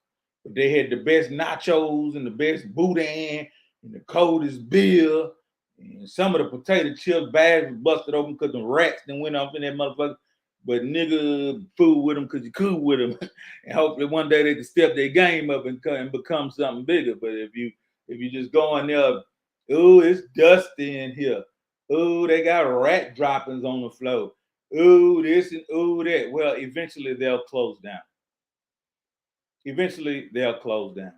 But they had the best nachos and the best boudin and the coldest beer. And some of the potato chip bags was busted open because the rats then went off in that motherfucker. But nigga fool with them because you cool with them. And hopefully one day they can step their game up and become something bigger. But if you just go in there, ooh, it's dusty in here. Ooh, they got rat droppings on the floor. Ooh, this and ooh, that. Well, eventually they'll close down. Eventually they'll close down.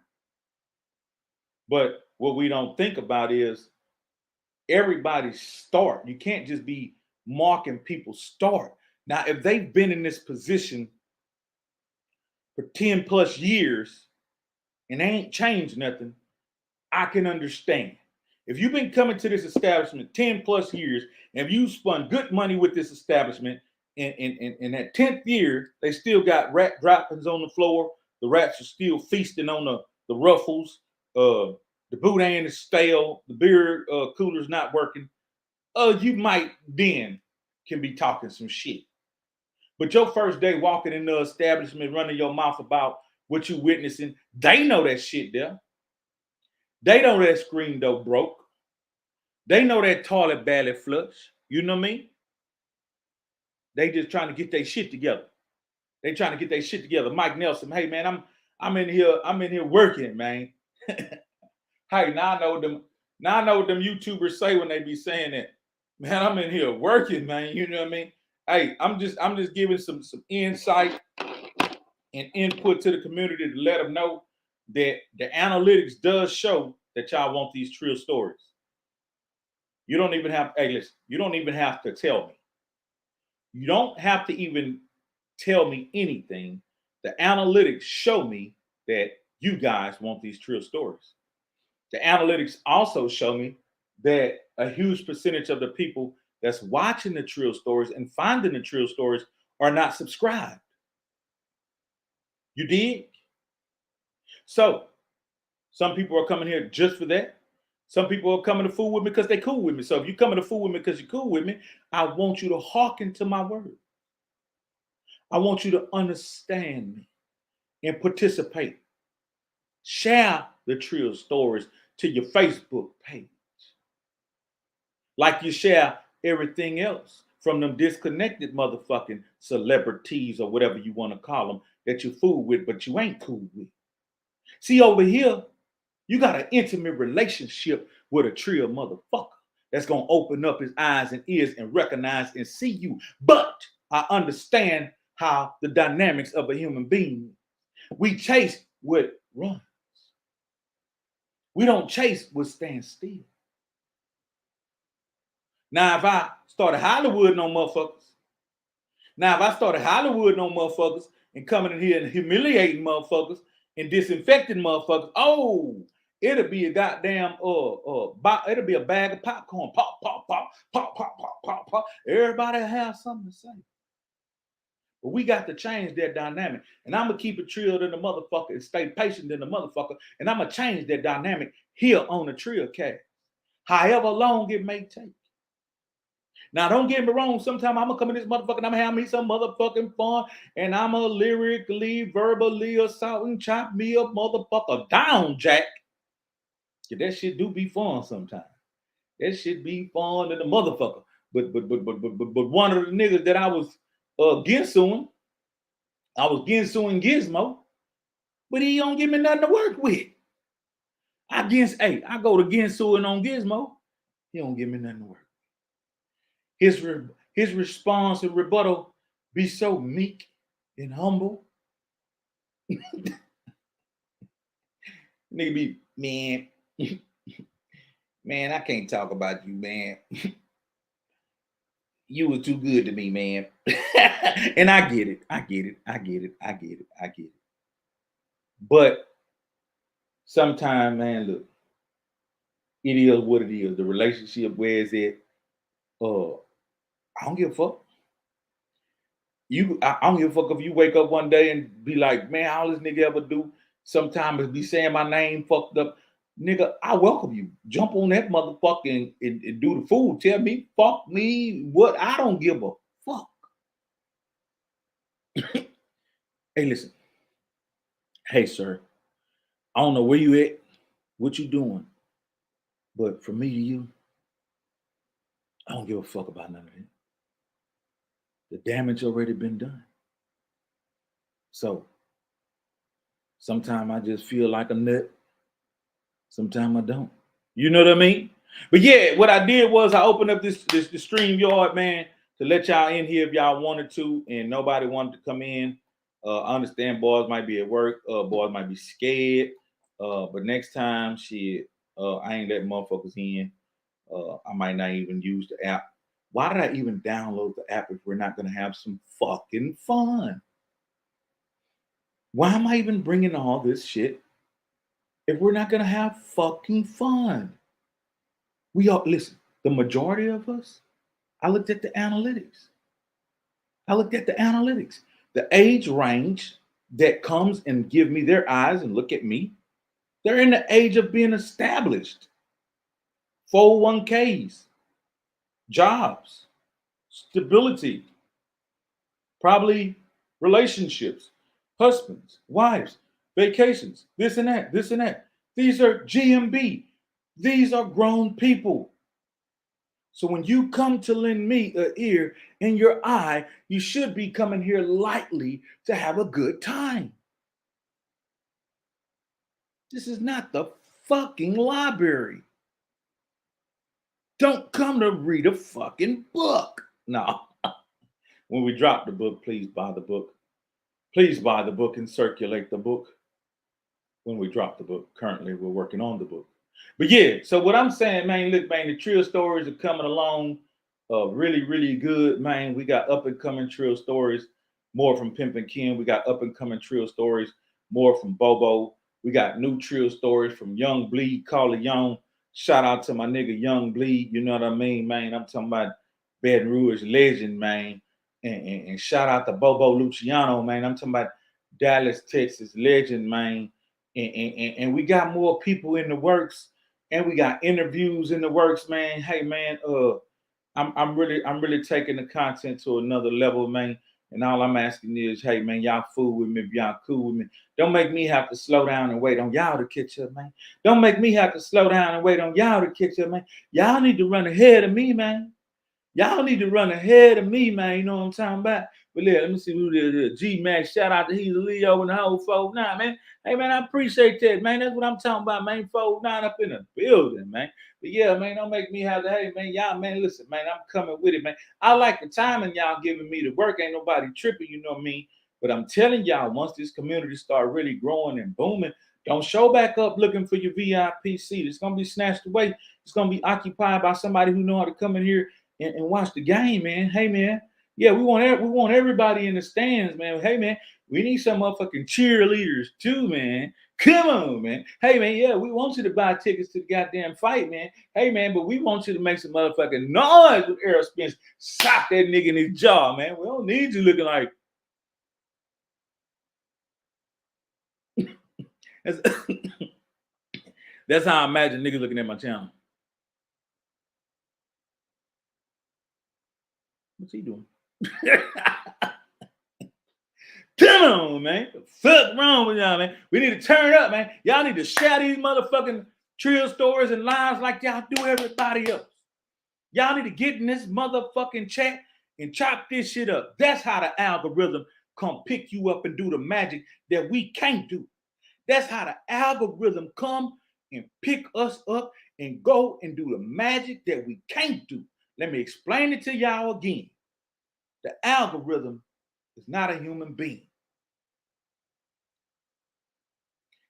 But what we don't think about is everybody's start. You can't just be marking people's start. Now, if they've been in this position for 10 plus years and they ain't changed nothing, I can understand. If you've been coming to this establishment 10 plus years, and if you spun good money with this establishment, in that 10th year, they still got rat droppings on the floor. The rats are still feasting on the ruffles. The boudin is stale. The beer cooler's not working. You might then can be talking some shit. But your first day walking in the establishment, running your mouth about what you witnessing, they know that shit there. They know that screen door broke. They know that toilet barely flush. You know what I mean? They just trying to get their shit together. They trying to get their shit together. Mike Nelson, hey man, I'm in here working, man. Hey, now I know what them YouTubers say when they be saying that. Man, I'm in here working, man. You know what I mean? Hey, I'm just giving some insight and input to the community to let them know that the analytics does show that y'all want these Trill stories. You don't even have, hey, listen, you don't even have to tell me. You don't have to even tell me anything. The analytics show me that you guys want these Trill stories. The analytics also show me that a huge percentage of the people that's watching the Trill stories and finding the Trill stories are not subscribed. You dig? So some people are coming here just for that. Some people are coming to fool with me because they cool with me. So if you coming to fool with me because you're cool with me, I want you to hearken to my word. I want you to understand me and participate. Share the Trill stories to your Facebook page. Like you share everything else from them disconnected motherfucking celebrities or whatever you want to call them that you fool with, but you ain't cool with. See, over here, you got an intimate relationship with a Trill motherfucker that's going to open up his eyes and ears and recognize and see you. But I understand how the dynamics of a human being. We chase what runs. We don't chase what stands still. Now, if I started Hollywood on motherfuckers, and coming in here and humiliating motherfuckers and disinfecting motherfuckers, oh, it'll be a goddamn it'll be a bag of popcorn. Pop, pop, pop, pop, pop, pop, pop, pop. Everybody have something to say. But we got to change that dynamic. And I'm gonna keep it Trill in the motherfucker and stay patient in the motherfucker. And I'm gonna change that dynamic here on the Trill cast. However long it may take. Now, don't get me wrong. Sometimes I'm gonna come in this motherfucker and I'm gonna have me some motherfucking fun, and I'm gonna lyrically, verbally assault and chop me a motherfucker down, Jack. Yeah, that shit do be fun sometimes. That shit be fun to the motherfucker. But one of the niggas that I was ginsuing Gizmo, but he don't give me nothing to work with. I go to ginsuing on Gizmo. He don't give me nothing to work. His response and rebuttal be so meek and humble. Nigga be, man, man, I can't talk about you, man. You were too good to me, man. And I get it. But sometimes, man, look, it is what it is. The relationship, where is it? I don't give a fuck. I don't give a fuck if you wake up one day and be like, man, all this nigga ever do sometimes be saying my name fucked up. Nigga, I welcome you. Jump on that motherfucker and do the food. Tell me, fuck me, what? I don't give a fuck. Hey, listen. Hey, sir. I don't know where you at, what you doing, but from me to you, I don't give a fuck about none of it. The damage already been done. So sometimes I just feel like a nut. Sometimes I don't. You know what I mean? But yeah, what I did was I opened up this stream yard, man, to let y'all in here if y'all wanted to, and nobody wanted to come in. I understand boys might be at work, boys might be scared. But next time, shit, I ain't letting motherfuckers in. I might not even use the app. Why did I even download the app if we're not gonna have some fucking fun? Why am I even bringing all this shit if we're not gonna have fucking fun? We all listen. The majority of us. I looked at the analytics. The age range that comes and give me their eyes and look at me. They're in the age of being established. 401ks, jobs, stability, probably relationships, husbands, wives, vacations, this and that, this and that. These are GMB. These are grown people. So when you come to lend me an ear in your eye, you should be coming here lightly to have a good time. This is not the fucking library. Don't come to read a fucking book. No. When we drop the book, please buy the book. Please buy the book and circulate the book. When we drop the book, currently we're working on the book. But yeah, so what I'm saying, man, look, man, the Trill stories are coming along really, really good, man. We got up and coming Trill stories, more from Pimp and Kim. We got up and coming Trill stories, more from Bobo. We got new Trill stories from Young Bleed, Call it Young. Shout out to my nigga Young Bleed, you know what I mean, man? I'm talking about Baton Rouge legend, man. And shout out to Bobo Luciano, man. I'm talking about Dallas, Texas legend, man. And we got more people in the works, and we got interviews in the works, man. Hey, man, I'm really taking the content to another level, man. And all I'm asking is, hey, man, y'all fool with me if y'all cool with me. Don't make me have to slow down and wait on y'all to catch up, man. Don't make me have to slow down and wait on y'all to catch up, man. Y'all need to run ahead of me, man. Y'all need to run ahead of me, man. You know what I'm talking about? But yeah, let me see who this is. G-Max, shout out to He's Leo and the whole 4-9, man. Hey, man, I appreciate that, man. That's what I'm talking about, man. 4-9 up in the building, man. But yeah, man, don't make me have to, hey, man, y'all, man, listen, man, I'm coming with it, man. I like the timing y'all giving me to work. Ain't nobody tripping, you know what I mean? But I'm telling y'all, once this community start really growing and booming, don't show back up looking for your VIP seat. It's going to be snatched away. It's going to be occupied by somebody who know how to come in here and watch the game, man. Hey, man. Yeah, we want everybody in the stands, man. Hey, man, we need some motherfucking cheerleaders too, man. Come on, man. Hey, man, yeah, we want you to buy tickets to the goddamn fight, man. Hey, man, but we want you to make some motherfucking noise with Errol Spence. Sock that nigga in his jaw, man. We don't need you looking like that's how I imagine niggas looking at my channel. What's he doing? Come on, man. The fuck wrong with y'all, man? We need to turn up, man. Y'all need to share these motherfucking Trill stories and lives like y'all do everybody else. Y'all need to get in this motherfucking chat and chop this shit up. That's how the algorithm come pick you up and do the magic that we can't do. That's how the algorithm come and pick us up and go and do the magic that we can't do. Let me explain it to y'all again. The algorithm is not a human being.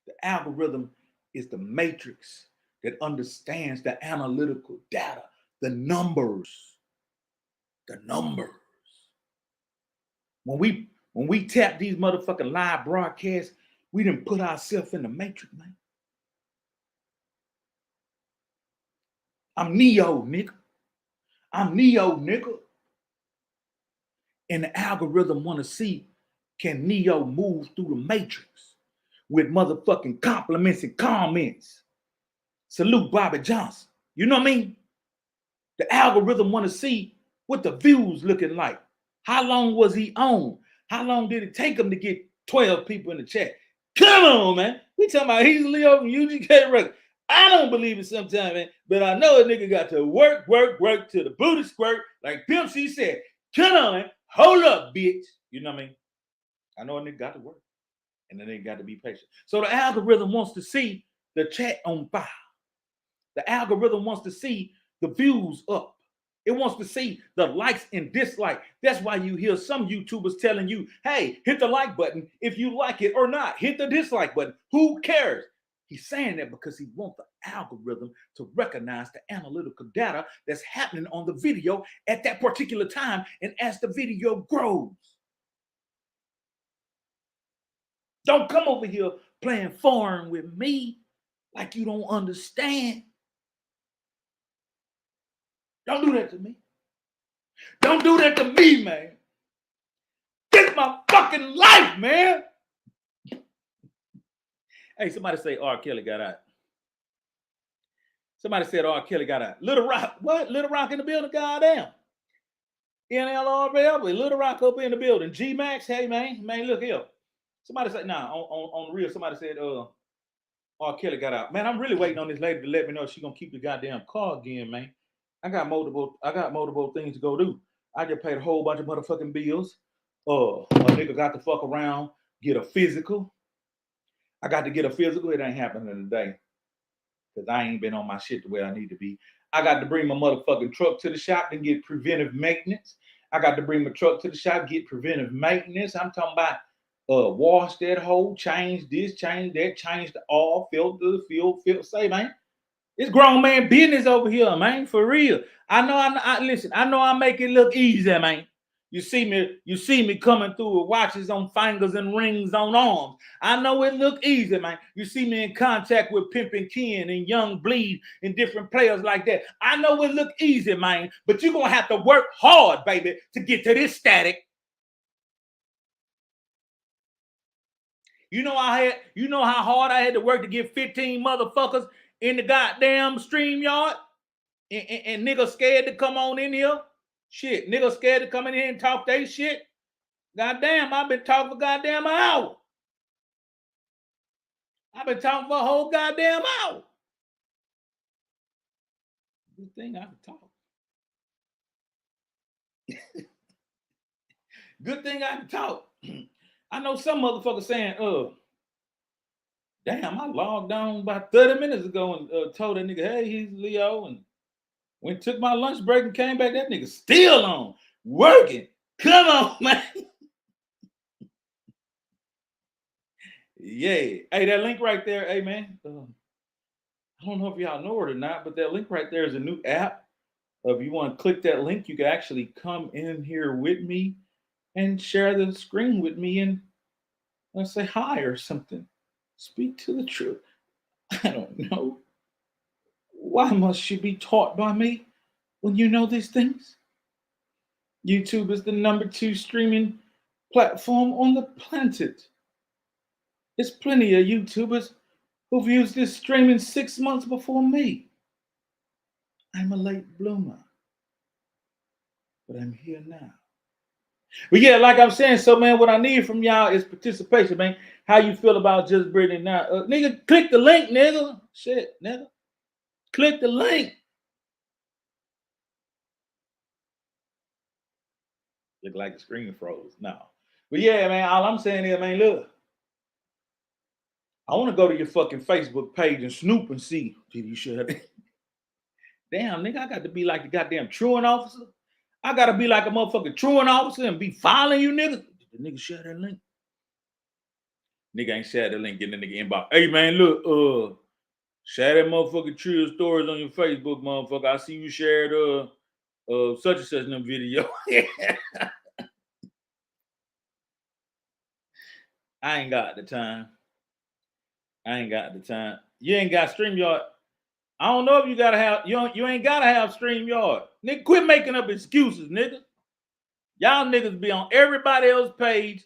The algorithm is the matrix that understands the analytical data, the numbers. The numbers. When we tap these motherfucking live broadcasts, we didn't put ourselves in the matrix, man. I'm Neo, nigga. And the algorithm want to see, can Neo move through the matrix with motherfucking compliments and comments? Salute Bobby Johnson. You know what I mean? The algorithm want to see what the views looking like. How long was he on? How long did it take him to get 12 people in the chat? Come on, man. We talking about he's Leo from UGK record. I don't believe it sometimes, man, but I know a nigga got to work to the booty squirt, like Pimp C said. Come on, hold up, bitch. You know what I mean? I know a nigga got to work, and then they got to be patient. So the algorithm wants to see the chat on fire. The algorithm wants to see the views up. It wants to see the likes and dislikes. That's why you hear some YouTubers telling you, hey, hit the like button if you like it or not. Hit the dislike button. Who cares? He's saying that because he wants the algorithm to recognize the analytical data that's happening on the video at that particular time and as the video grows. Don't come over here playing foreign with me like you don't understand. Don't do that to me. Don't do that to me, man. Get my fucking life, man. Hey, somebody say R. Kelly got out. Somebody said R. Kelly got out. Little Rock, what? Little Rock in the building? Goddamn. NLRBL, Little Rock up in the building. G-Max, hey, man, look here. Somebody said, nah, on the real, somebody said, R. Kelly got out. Man, I'm really waiting on this lady to let me know if she's going to keep the goddamn car again, man. I got multiple things to go do. I just paid a whole bunch of motherfucking bills. A nigga got to fuck around, get a physical. I got to get a physical. It ain't happening today because I ain't been on my shit the way I need to be. I got to bring my motherfucking truck to the shop and get preventive maintenance. I got to bring my truck to the shop, get preventive maintenance. I'm talking about wash that hole, change this, change that, change the oil, filter, say, man. It's grown man business over here, man, for real. I know I make it look easy, man. You see me coming through with watches on fingers and rings on arms. I know it look easy, man. You see me in contact with Pimpin' Ken and Young Bleed and different players like that. I know it look easy, man, but you're gonna have to work hard, baby, to get to this static. You know how hard I had to work to get 15 motherfuckers in the goddamn StreamYard? And niggas scared to come on in here? Shit, niggas scared to come in here and talk they shit? Goddamn, I've been talking for goddamn an hour. I've been talking for a whole goddamn hour. Good thing I can talk. Good thing I can talk. I know some motherfuckers saying, damn, I logged on about 30 minutes ago and told that nigga, hey, he's Leo, and when took my lunch break and came back, that nigga still on, working. Come on, man. Yeah. Hey, that link right there, hey, man. I don't know if y'all know it or not, but that link right there is a new app. If you want to click that link, you can actually come in here with me and share the screen with me and let's say hi or something. Speak to the truth. I don't know. Why must you be taught by me when you know these things? YouTube is the #2 streaming platform on the planet. There's plenty of YouTubers who've used this streaming 6 months before me. I'm a late bloomer, but I'm here now. But yeah, like I'm saying, so man, what I need from y'all is participation, man. How you feel about Just Brittany now? Nigga, click the link, nigga. Shit, nigga. Click the link. Look like the screen froze. No. But yeah, man, all I'm saying is, man, look. I want to go to your fucking Facebook page and snoop and see. Did you shut it? Damn, nigga, I got to be like the goddamn truant officer. I got to be like a motherfucking truant officer and be following you, nigga. Did the nigga share that link? Nigga ain't shared the link in the nigga inbox. Hey, man, look, share that motherfucking Trill stories on your Facebook, motherfucker. I see you shared such and such in them video. I ain't got the time. You ain't got StreamYard. I don't know if you gotta have you ain't gotta have StreamYard. Nigga, quit making up excuses, nigga. Y'all niggas be on everybody else's page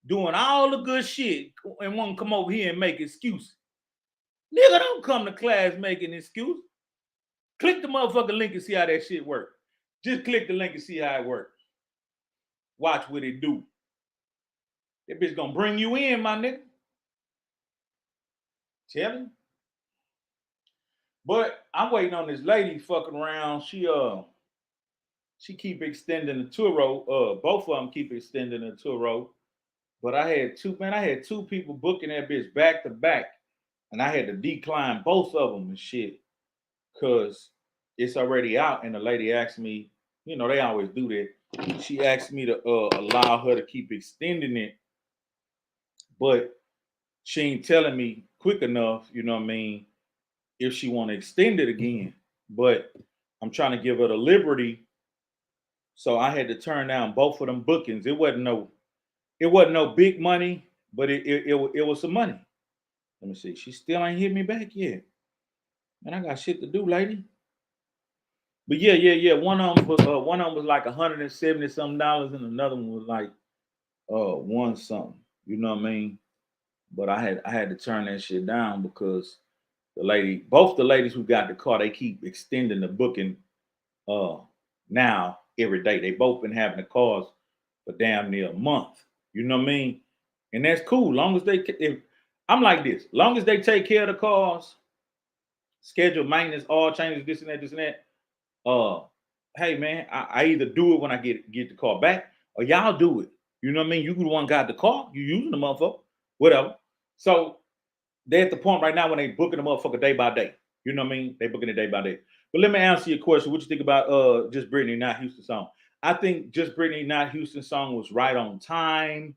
doing all the good shit and want to come over here and make excuses. Nigga, don't come to class making excuses. Click the motherfucking link and see how that shit works. Just click the link and see how it works. Watch what it do. That bitch gonna bring you in, my nigga. Tell me. But I'm waiting on this lady fucking around. She keep extending the tour road. Both of them keep extending the tour road. But I had two people booking that bitch back to back. And I had to decline both of them and shit. Cause it's already out. And the lady asked me, you know, they always do that. She asked me to allow her to keep extending it. But she ain't telling me quick enough, you know what I mean, if she want to extend it again. But I'm trying to give her the liberty. So I had to turn down both of them bookings. It wasn't no big money, but it was some money. Let me see. She still ain't hit me back yet. Man, I got shit to do, lady. But yeah. One of them was like $170 something, and another one was like one something. You know what I mean? But I had to turn that shit down because both the ladies who got the car, they keep extending the booking now every day. They both been having the cars for damn near a month. You know what I mean? And that's cool. Long as I'm like this, long as they take care of the cars, schedule maintenance, all changes, this and that. Hey man, I either do it when I get the car back, or y'all do it. You know what I mean? You the one got the car, you using the motherfucker, whatever. So they're at the point right now when they booking the motherfucker day by day. You know what I mean? They booking it day by day. But let me answer your question. What you think about Just Brittany Not Houston song? I think Just Brittany Not Houston song was right on time.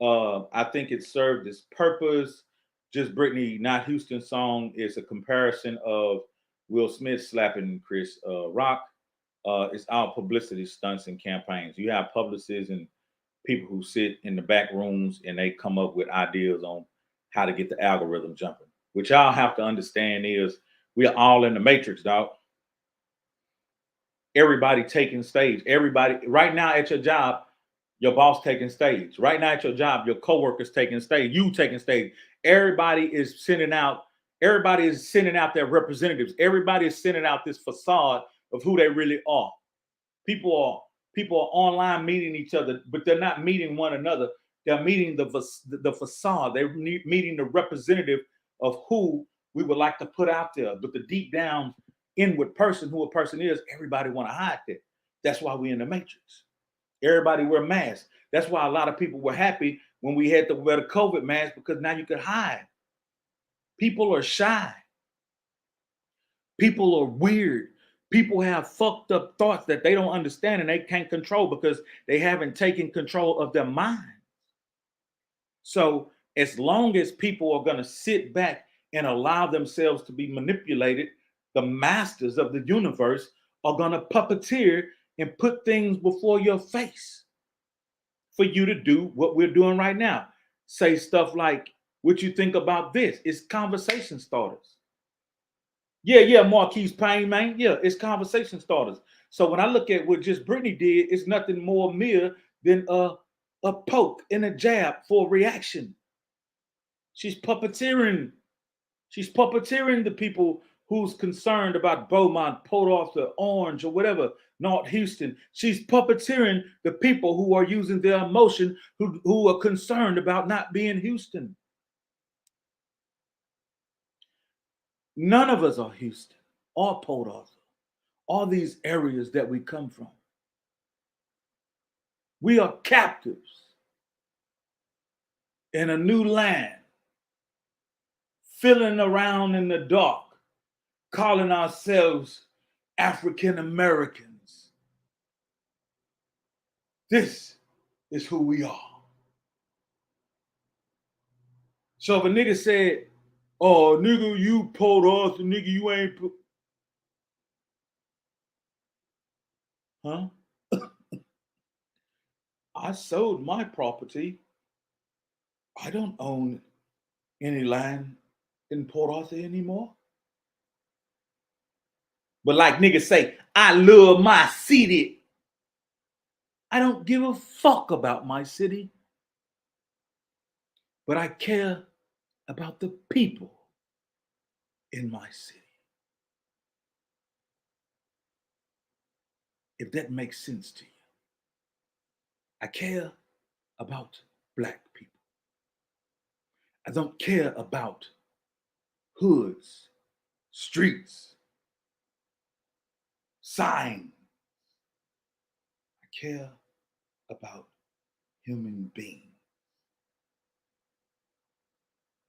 I think it served its purpose. Just Brittany Not Houston song is a comparison of Will Smith slapping Chris Rock. It's all publicity stunts and campaigns. You have publicists and people who sit in the back rooms and they come up with ideas on how to get the algorithm jumping. What y'all have to understand is we are all in the matrix, dog. Everybody taking stage. Everybody right now at your job, your boss taking stage. Right now at your job, your coworkers taking stage. You taking stage. Everybody is sending out their representatives. Everybody is sending out this facade of who they really are. People are online meeting each other, but they're not meeting one another. They're meeting the facade. They're meeting the representative of who we would like to put out there. But the deep down inward person, who a person is, everybody want to hide that. That's why we're in the matrix. Everybody wear masks. That's why a lot of people were happy when we had to wear the COVID mask, because now you could hide. People are shy. People are weird. People have fucked up thoughts that they don't understand and they can't control because they haven't taken control of their mind. So as long as people are going to sit back and allow themselves to be manipulated, the masters of the universe are going to puppeteer and put things before your face for you to do what we're doing right now. Say stuff like, what you think about this? It's conversation starters. Yeah, Marquise Payne, man. Yeah, it's conversation starters. So when I look at what Just Brittany did, it's nothing more mere than a poke and a jab for a reaction. She's puppeteering. She's puppeteering the people who's concerned about Beaumont, Port Arthur, Orange, or whatever, North Houston. She's puppeteering the people who are using their emotion, who are concerned about not being Houston. None of us are Houston or Port Arthur, all these areas that we come from. We are captives in a new land, fiddling around in the dark, calling ourselves African Americans. This is who we are. So if a nigga said, oh, nigga, you Port Arthur, nigga, you ain't huh? I sold my property. I don't own any land in Port Arthur anymore. But like niggas say, I love my city. I don't give a fuck about my city, but I care about the people in my city. If that makes sense to you. I care about black people. I don't care about hoods, streets, signs. I care about human beings.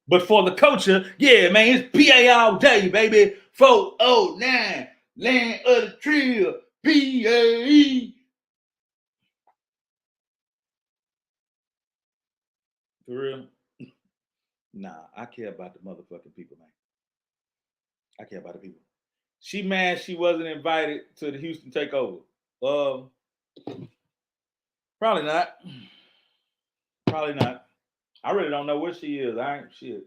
But for the culture, yeah, man, it's PA all day, baby. 409, land of the Trill, PAE. For real? Nah, I care about the motherfucking people, man. I care about the people. She mad she wasn't invited to the Houston takeover. Probably not. Probably not. I really don't know where she is. I ain't shit.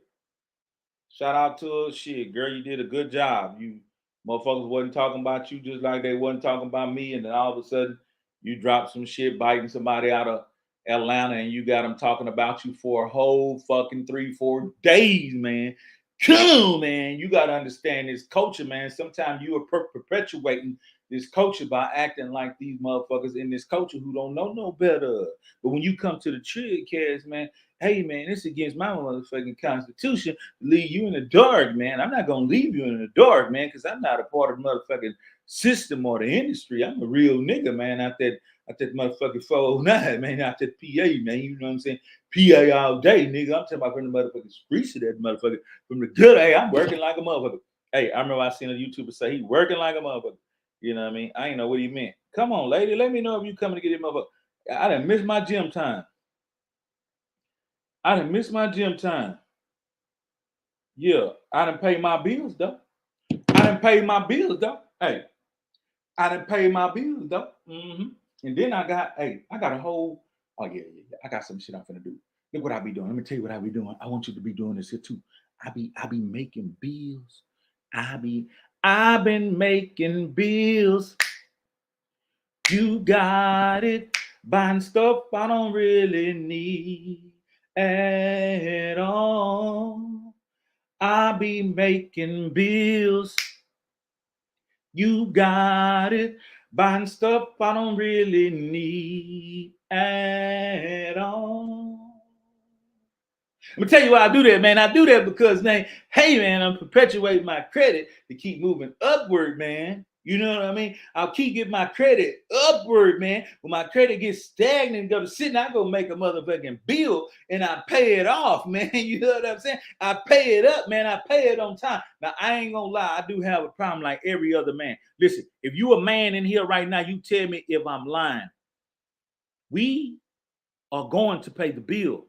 Shout out to her. Shit, girl, you did a good job. You motherfuckers wasn't talking about you just like they wasn't talking about me. And then all of a sudden, you dropped some shit biting somebody out of Atlanta and you got them talking about you for a whole fucking 3-4 days, man. Come on, man. You got to understand this culture, man. Sometimes you are perpetuating this culture by acting like these motherfuckers in this culture who don't know no better. But when you come to the Trill cast, man, hey, man, it's against my motherfucking constitution to leave you in the dark, man. I'm not going to leave you in the dark, man, because I'm not a part of the motherfucking system or the industry. I'm a real nigga, man, out that motherfucking 409, man, out that PA, man. You know what I'm saying? PA all day, nigga. I'm talking about from the motherfucking streets of that motherfucker. From the good, hey, I'm working like a motherfucker. Hey, I remember I seen a YouTuber say he working like a motherfucker. You know what I mean? I ain't know what he meant. Come on, lady. Let me know if you coming to get it, motherfucker. I done missed my gym time. I done missed my gym time. Yeah, I done paid my bills, though. I done paid my bills, though. Hey, I done paid my bills, though. Mm-hmm. And then I got a whole, I got some shit I'm finna do. Look what I be doing. Let me tell you what I be doing. I want you to be doing this here too. I be making bills. I've been making bills. You got it. Buying stuff I don't really need at all. I be making bills. You got it. Buying stuff I don't really need at all. I'm gonna tell you why I do that, man. I do that because, man, hey, man, I'm perpetuating my credit to keep moving upward, man. You know what I mean? I'll keep getting my credit upward, man. When my credit gets stagnant and go to sitting, I go make a motherfucking bill and I pay it off, man. You know what I'm saying? I pay it up, man. I pay it on time. Now, I ain't gonna lie. I do have a problem like every other man. Listen, if you a man in here right now, you tell me if I'm lying. We are going to pay the bill.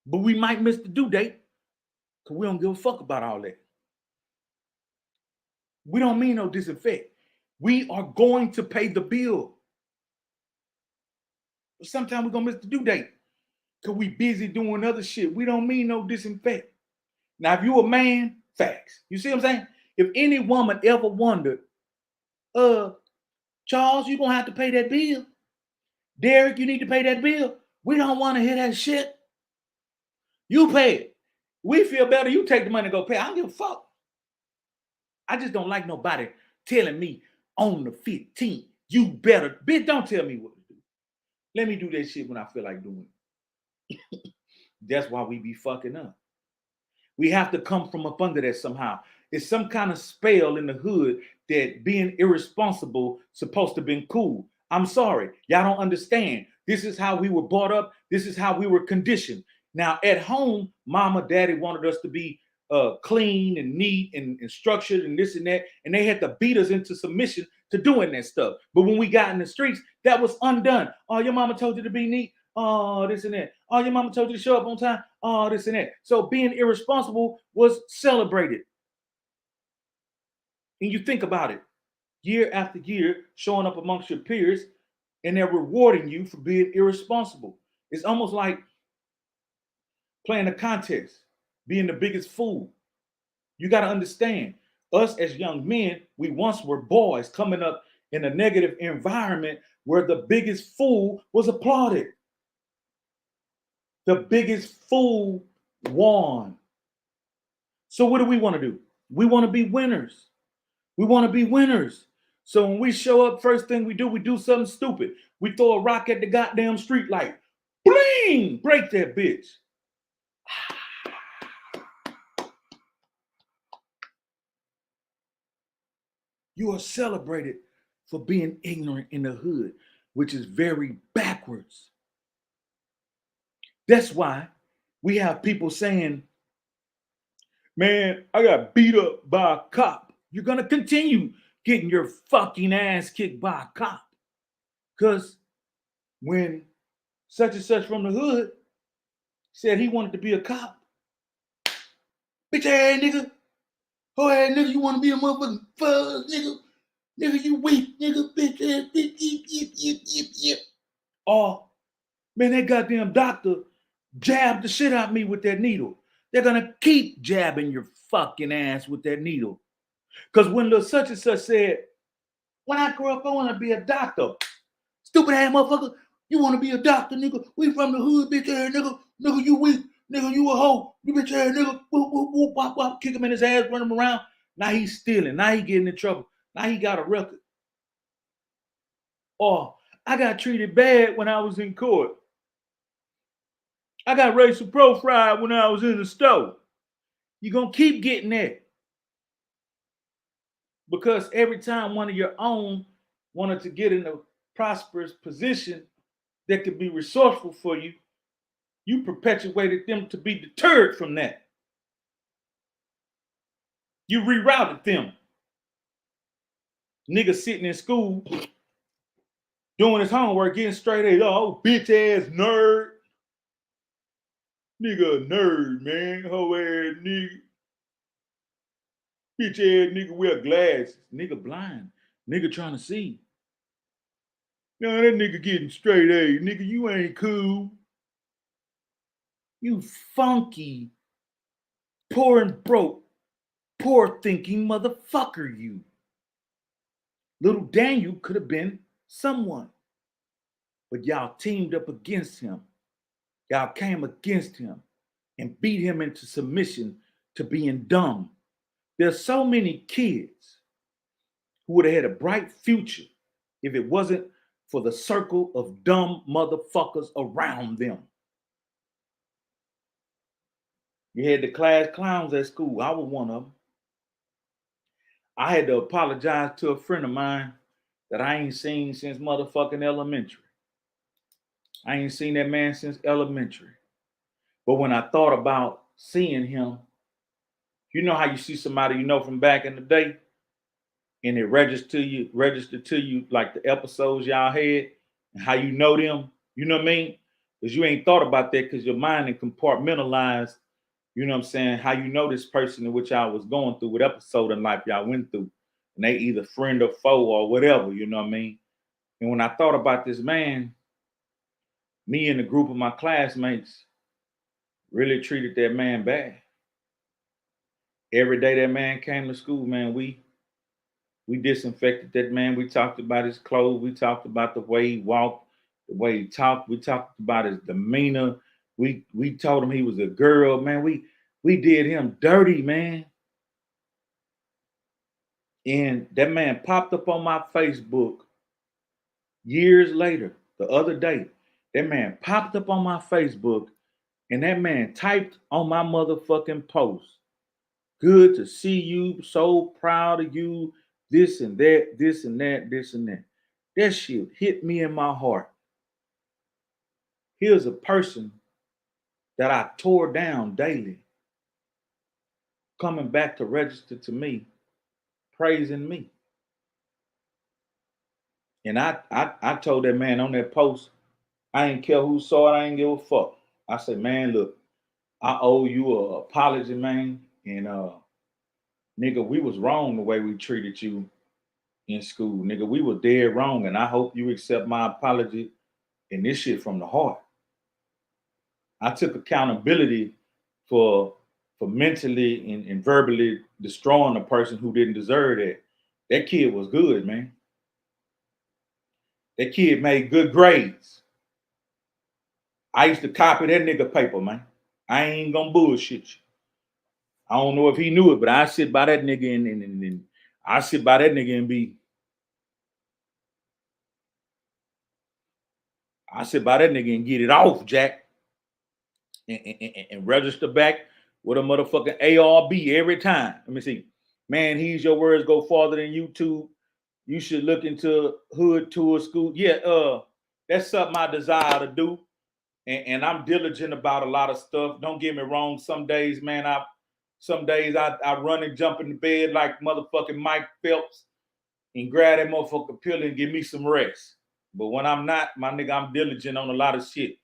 But we might miss the due date because we don't give a fuck about all that. We don't mean no disinfect. We are going to pay the bill. But sometimes we're going to miss the due date because we busy doing other shit. We don't mean no disinfect. Now, if you a man, facts. You see what I'm saying? If any woman ever wondered, Charles, you're going to have to pay that bill. Derek, you need to pay that bill. We don't want to hear that shit. You pay it. We feel better. You take the money and go pay. I don't give a fuck. I just don't like nobody telling me on the 15th, you better. Bitch, don't tell me what to do. Let me do that shit when I feel like doing it. That's why we be fucking up. We have to come from up under that somehow. It's some kind of spell in the hood that being irresponsible supposed to been cool. I'm sorry. Y'all don't understand. This is how we were brought up. This is how we were conditioned. Now, at home, mama, daddy wanted us to be clean and neat and structured and this and that. And they had to beat us into submission to doing that stuff. But when we got in the streets, that was undone. Oh, your mama told you to be neat. Oh, this and that. Oh, your mama told you to show up on time. Oh, this and that. So being irresponsible was celebrated. And you think about it, year after year, showing up amongst your peers, and they're rewarding you for being irresponsible. It's almost like playing a contest, being the biggest fool. You got to understand, us as young men, we once were boys coming up in a negative environment where the biggest fool was applauded. The biggest fool won. So what do we want to do? We want to be winners. We want to be winners. So when we show up, first thing we do something stupid. We throw a rock at the goddamn street light. Bling! Break that bitch. You are celebrated for being ignorant in the hood, which is very backwards. That's why we have people saying, man, I got beat up by a cop. You're going to continue getting your fucking ass kicked by a cop. Because when such and such from the hood said he wanted to be a cop, bitch ass nigga, oh ass nigga, you want to be a motherfucking fuzz nigga, nigga, you weak nigga, bitch ass, yip. Or, man, that goddamn doctor jabbed the shit out of me with that needle. They're going to keep jabbing your fucking ass with that needle. Because when the such and such said, when I grow up, I want to be a doctor. Stupid ass motherfucker, you want to be a doctor, nigga? We from the hood, bitch ass nigga. Nigga, you weak. Nigga, you a hoe. You bitch ass nigga. Whoop, whoop, whoop, wop, wop. Kick him in his ass, run him around. Now he's stealing. Now he getting in trouble. Now he got a record. Or I got treated bad when I was in court. I got racial profile when I was in the store. You're going to keep getting that. Because every time one of your own wanted to get in a prosperous position that could be resourceful for you, you perpetuated them to be deterred from that. You rerouted them. Nigga sitting in school, doing his homework, getting straight A's. Oh, bitch ass nerd. Nigga a nerd, man. Hoe ass nigga. Bitch ass nigga wear glasses. Nigga blind. Nigga trying to see. No, that nigga getting straight A. Nigga, you ain't cool. You funky, poor and broke, poor thinking motherfucker, you. Little Daniel could have been someone. But y'all teamed up against him. Y'all came against him and beat him into submission to being dumb. There's so many kids who would have had a bright future if it wasn't for the circle of dumb motherfuckers around them. You had the class clowns at school. I was one of them. I had to apologize to a friend of mine that I ain't seen since motherfucking elementary. I ain't seen that man since elementary. But when I thought about seeing him, you know how you see somebody you know from back in the day, and it registered to you like the episodes y'all had and how you know them. You know what I mean? Because you ain't thought about that because your mind ain't compartmentalized. You know what I'm saying? How you know this person in which y'all was going through, what episode in life y'all went through, and they either friend or foe or whatever. You know what I mean? And when I thought about this man, me and a group of my classmates really treated that man bad. Every day that man came to school, man, we disinfected that man. We talked about his clothes. We talked about the way he walked, the way he talked. We talked about his demeanor. We told him he was a girl, man. We did him dirty, man. And that man popped up on my Facebook years later, the other day. That man popped up on my Facebook and that man typed on my motherfucking post, "Good to see you. So proud of you. This and that, this and that, this and that." That shit hit me in my heart. Here's a person that I tore down daily, coming back to register to me, praising me. And I told that man on that post, I ain't care who saw it, I ain't give a fuck. I said, man, look, I owe you an apology, man. And nigga, we was wrong the way we treated you in school. Nigga, we were dead wrong. And I hope you accept my apology and this shit from the heart. I took accountability for mentally and verbally destroying a person who didn't deserve that. That kid was good, man. That kid made good grades. I used to copy that nigga paper, man. I ain't gonna bullshit you. I don't know if he knew it, but I sit by that nigga and I sit by that nigga and be. I sit by that nigga and get it off, Jack. And register back with a motherfucking ARB every time. Let me see. Man, he's your words go farther than YouTube. You should look into hood tour school. Yeah, that's something I desire to do. And I'm diligent about a lot of stuff. Don't get me wrong. Some days, man, I run and jump in the bed like motherfucking Mike Phelps and grab that motherfucking pill and give me some rest. But when I'm not, my nigga, I'm diligent on a lot of shit.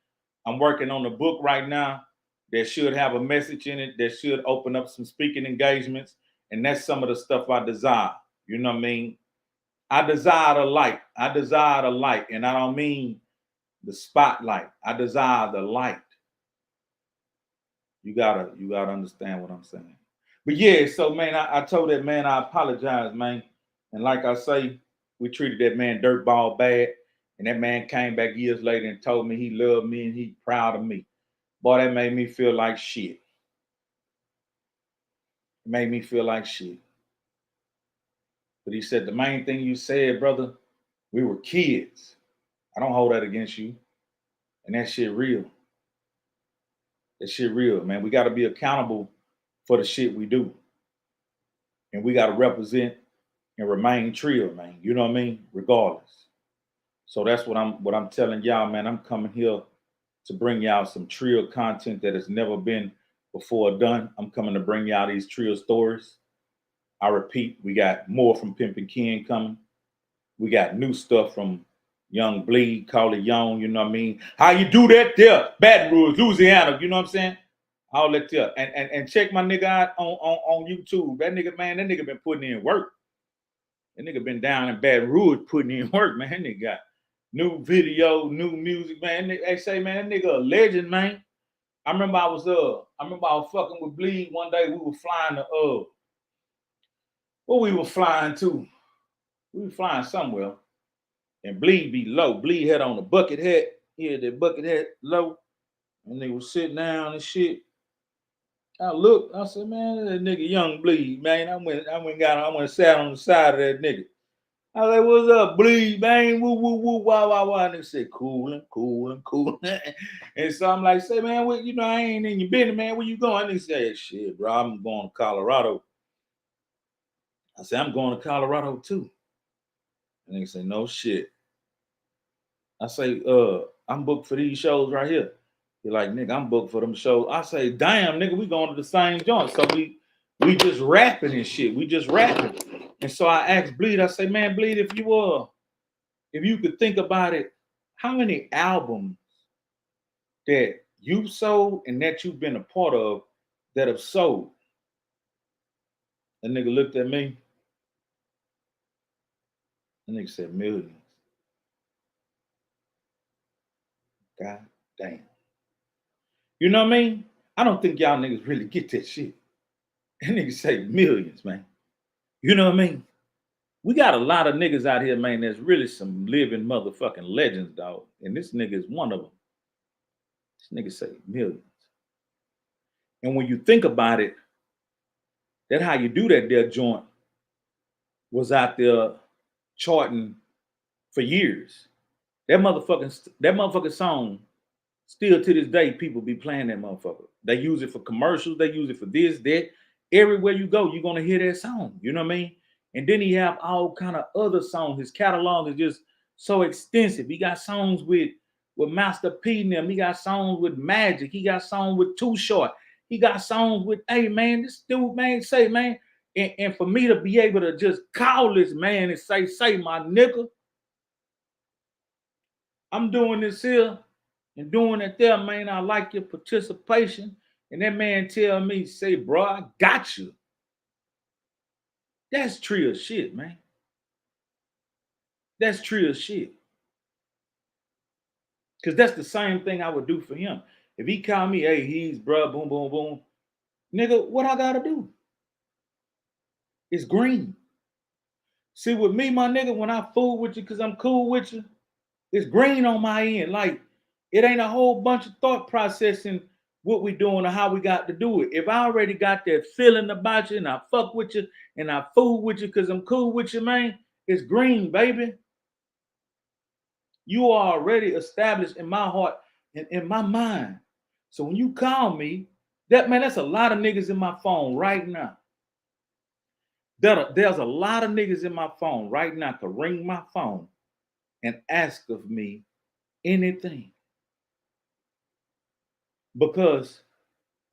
I'm working on a book right now that should have a message in it that should open up some speaking engagements. And that's some of the stuff I desire. You know what I mean? I desire the light. I desire the light. And I don't mean the spotlight. I desire the light. You gotta understand what I'm saying. But yeah, so man, I told that man I apologize, man. And like I say, we treated that man dirtball bad. And that man came back years later and told me he loved me and he proud of me. Boy, that made me feel like shit. It made me feel like shit. But he said, the main thing you said, brother, we were kids. I don't hold that against you. And that shit real. That shit real, man. We got to be accountable for the shit we do. And we got to represent and remain Trill, man. You know what I mean? Regardless. So that's what I'm telling y'all, man. I'm coming here to bring y'all some Trill content that has never been before done. I'm coming to bring y'all these Trill stories. I repeat, we got more from Pimpin' Ken coming. We got new stuff from Young Bleed, Call It Young, you know what I mean? How you do that there? Baton Rouge, Louisiana, you know what I'm saying? All that there. And check my nigga out on YouTube. That nigga, man, that nigga been putting in work. That nigga been down in Baton Rouge putting in work, man. That nigga got new video, new music, man. They say, man, that nigga a legend, man. I remember I was fucking with Bleed one day. We were flying to where we were flying to. We were flying somewhere. And Bleed be low. Bleed had on a bucket hat. He had that bucket hat low. And they was sitting down and shit. I looked, I said, man, that nigga Young Bleed, man. I went and sat on the side of that nigga. I was like, what's up, Bleed, man? Woo, woo, woo, wah, wah, wah. And they said, coolin'. And so I'm like, say, man, what, I ain't in your business, man. Where you going? And they said, shit, bro, I'm going to Colorado. I said, I'm going to Colorado too. And they say, no shit. I say, I'm booked for these shows right here. He's like, nigga, I'm booked for them shows. I say, damn, nigga, we going to the same joint. So we just rapping and shit. We just rapping. And so I asked Bleed, I say, man, Bleed, if you could think about it, how many albums that you've sold and that you've been a part of that have sold? The nigga looked at me. The nigga said, millions. God damn. You know what I mean? I don't think y'all niggas really get that shit. That nigga say millions, man. You know what I mean? We got a lot of niggas out here, man, that's really some living motherfucking legends, dog. And this nigga is one of them. This nigga say millions. And when you think about it, that how you do that there joint was out there charting for years. That motherfucking song, still to this day, people be playing that motherfucker. They use it for commercials. They use it for this, that. Everywhere you go, you're going to hear that song. You know what I mean? And then he have all kind of other songs. His catalog is just so extensive. He got songs with Master P and them. He got songs with Magic. He got songs with Too Short. He got songs with, hey, man, this dude, man, say, man. And for me to be able to just call this man and say, my nigga, I'm doing this here and doing it there, man. I like your participation. And that man tell me, say, bro, I got you. That's Trill shit, man. That's Trill shit. Because that's the same thing I would do for him. If he call me, hey, he's bro, boom, boom, boom. Nigga, what I gotta do? It's green. See, with me, my nigga, when I fool with you because I'm cool with you, It's green on my end. Like, it ain't a whole bunch of thought processing what we doing or how we got to do it. If I already got that feeling about you and I fuck with you and I fool with you because I'm cool with you, man, it's green, baby. You are already established in my heart and in my mind. So when you call me, that's a lot of niggas in my phone right now. There's a lot of niggas in my phone right now to ring my phone and ask of me anything. Because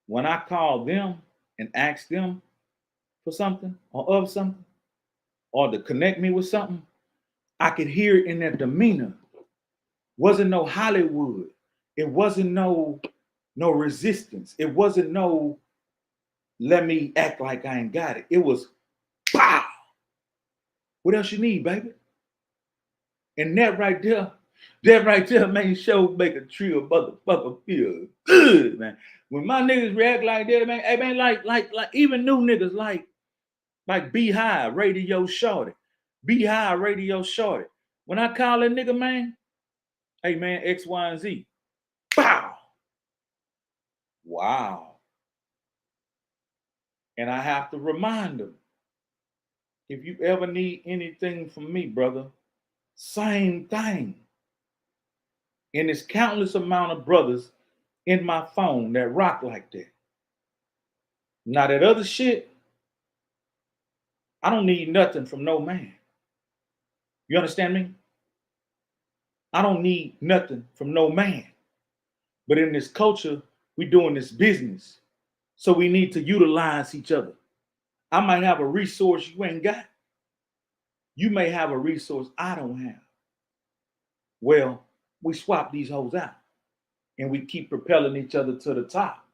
when I call them and ask them for something or of something or to connect me with something, I could hear it in their demeanor. Wasn't no Hollywood. It wasn't no resistance. It wasn't no let me act like I ain't got it. It was pow. What else you need, baby? And that right there, man, show make a Trill motherfucker feel good, man. When my niggas react like that, man, hey man, like even new niggas like Beehive Radio Shorty. Beehive Radio Shorty. When I call a nigga, man, hey man, X, Y, and Z. Bow. Wow. And I have to remind them, if you ever need anything from me, brother, same thing. And there's countless amount of brothers in my phone that rock like that. Now that other shit, I don't need nothing from no man. You understand me? I don't need nothing from no man. But in this culture, we doing this business. So we need to utilize each other. I might have a resource you ain't got. You may have a resource I don't have. Well, we swap these hoes out and we keep propelling each other to the top.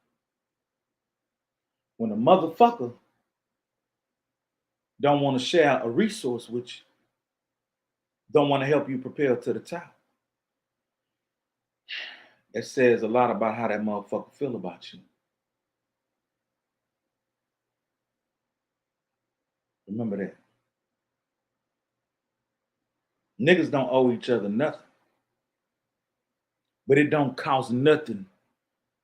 When a motherfucker don't want to share a resource with you, don't want to help you propel to the top, it says a lot about how that motherfucker feel about you. Remember that. Niggas don't owe each other nothing. But it don't cost nothing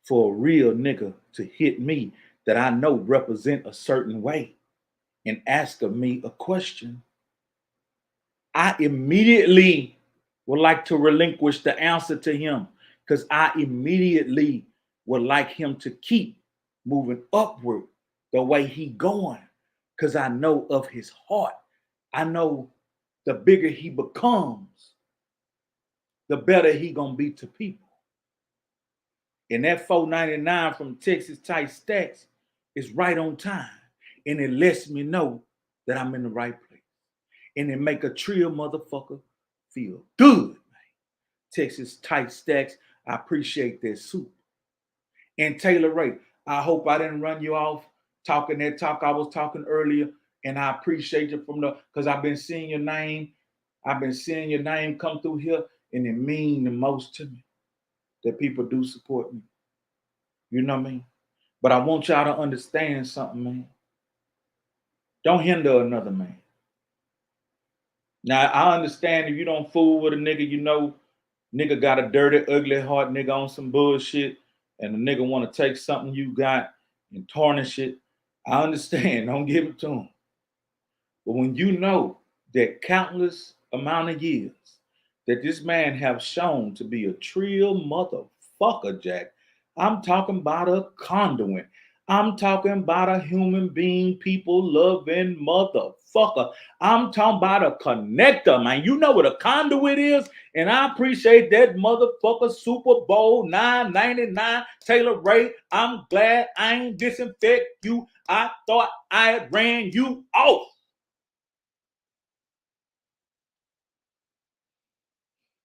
for a real nigga to hit me that I know represent a certain way and ask of me a question. I immediately would like to relinquish the answer to him because I immediately would like him to keep moving upward the way he going because I know of his heart. I know the bigger he becomes, the better he gonna be to people. And that $4.99 from Texas Tight Stacks is right on time. And it lets me know that I'm in the right place. And it make a Trill motherfucker feel good, man. Texas Tight Stacks, I appreciate that soup. And Taylor Ray, I hope I didn't run you off talking that talk I was talking earlier. And I appreciate you because I've been seeing your name. I've been seeing your name come through here. And it mean the most to me that people do support me. You know what I mean? But I want y'all to understand something, man. Don't hinder another man. Now, I understand if you don't fool with a nigga, you know, nigga got a dirty, ugly heart, nigga on some bullshit, and the nigga want to take something you got and tarnish it. I understand. Don't give it to him. But when you know that countless amount of years that this man have shown to be a Trill motherfucker, Jack, I'm talking about a conduit. I'm talking about a human being, people loving motherfucker. I'm talking about a connector, man. You know what a conduit is? And I appreciate that motherfucker Super Bowl $9.99 Taylor Ray. I'm glad I ain't disinfect you. I thought I ran you off.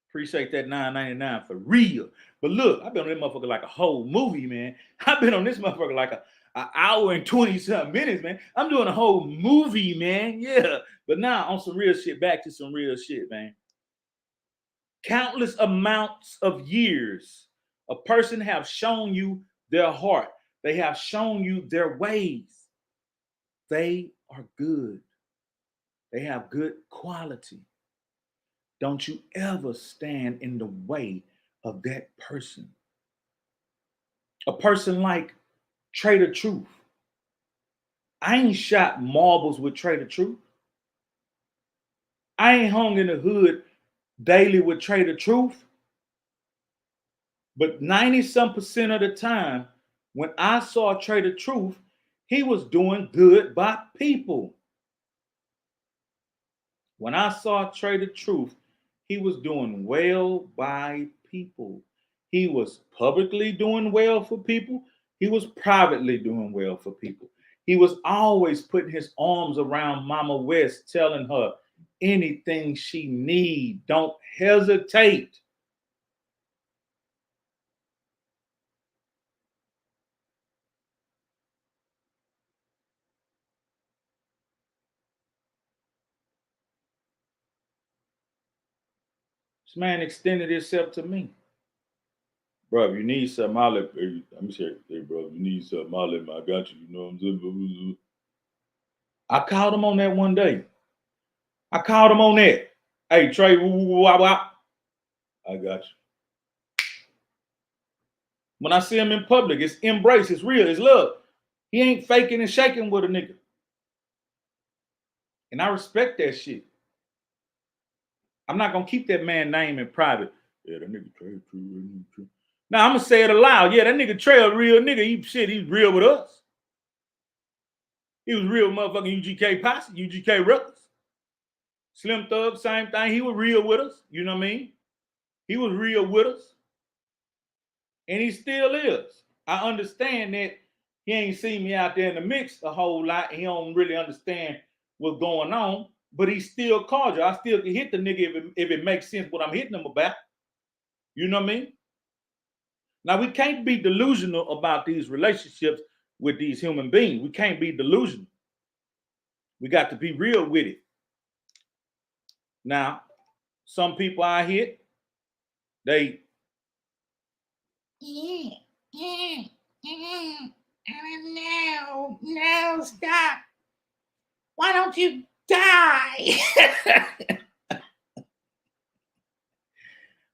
Appreciate that $9.99 for real. But look, I've been on this motherfucker like a whole movie, man. I've been on this motherfucker like an hour and 20-something minutes, man. I'm doing a whole movie, man. Yeah. But now on some real shit, back to some real shit, man. Countless amounts of years, a person have shown you their heart. They have shown you their ways. They are good. They have good quality. Don't you ever stand in the way of that person. A person like Trader Truth. I ain't shot marbles with Trader Truth. I ain't hung in the hood daily with Trader Truth. But 90-some% of the time, when I saw Trader Truth, he was doing good by people. When I saw Trader Truth, he was doing well by people. He was publicly doing well for people. He was privately doing well for people. He was always putting his arms around Mama West, telling her anything she need, don't hesitate. This man extended himself to me. Bro, if you need something, I'll let me say, hey, bro, if you need something, I'll let I got you. You know what I'm saying? I called him on that one day. I called him on that. Hey, Trey, I got you. When I see him in public, it's embrace, it's real, it's love. He ain't faking and shaking with a nigga. And I respect that shit. I'm not gonna keep that man's name in private. Yeah, that nigga Trey, true. Now I'm gonna say it aloud. Yeah, that nigga Trey a real nigga. He's real with us. He was real motherfucking UGK Posse, UGK Records. Slim Thug, same thing. He was real with us. You know what I mean? He was real with us. And he still is. I understand that he ain't seen me out there in the mix a whole lot. And he don't really understand what's going on. But he still cordial. I still can hit the nigga if it makes sense what I'm hitting him about. You know what I mean? Now, we can't be delusional about these relationships with these human beings. We can't be delusional. We got to be real with it. Now, some people I hit, they no, stop. Why don't you die?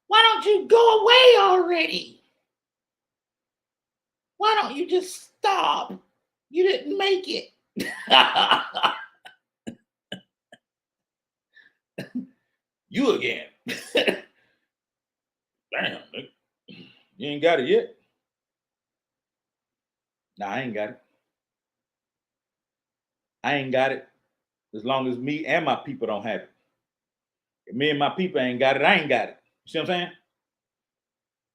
Why don't you go away already? Why don't you just stop? You didn't make it. You again. Damn, nigga. You ain't got it yet? Nah, I ain't got it. I ain't got it as long as me and my people don't have it. If me and my people ain't got it, I ain't got it. You see what I'm saying?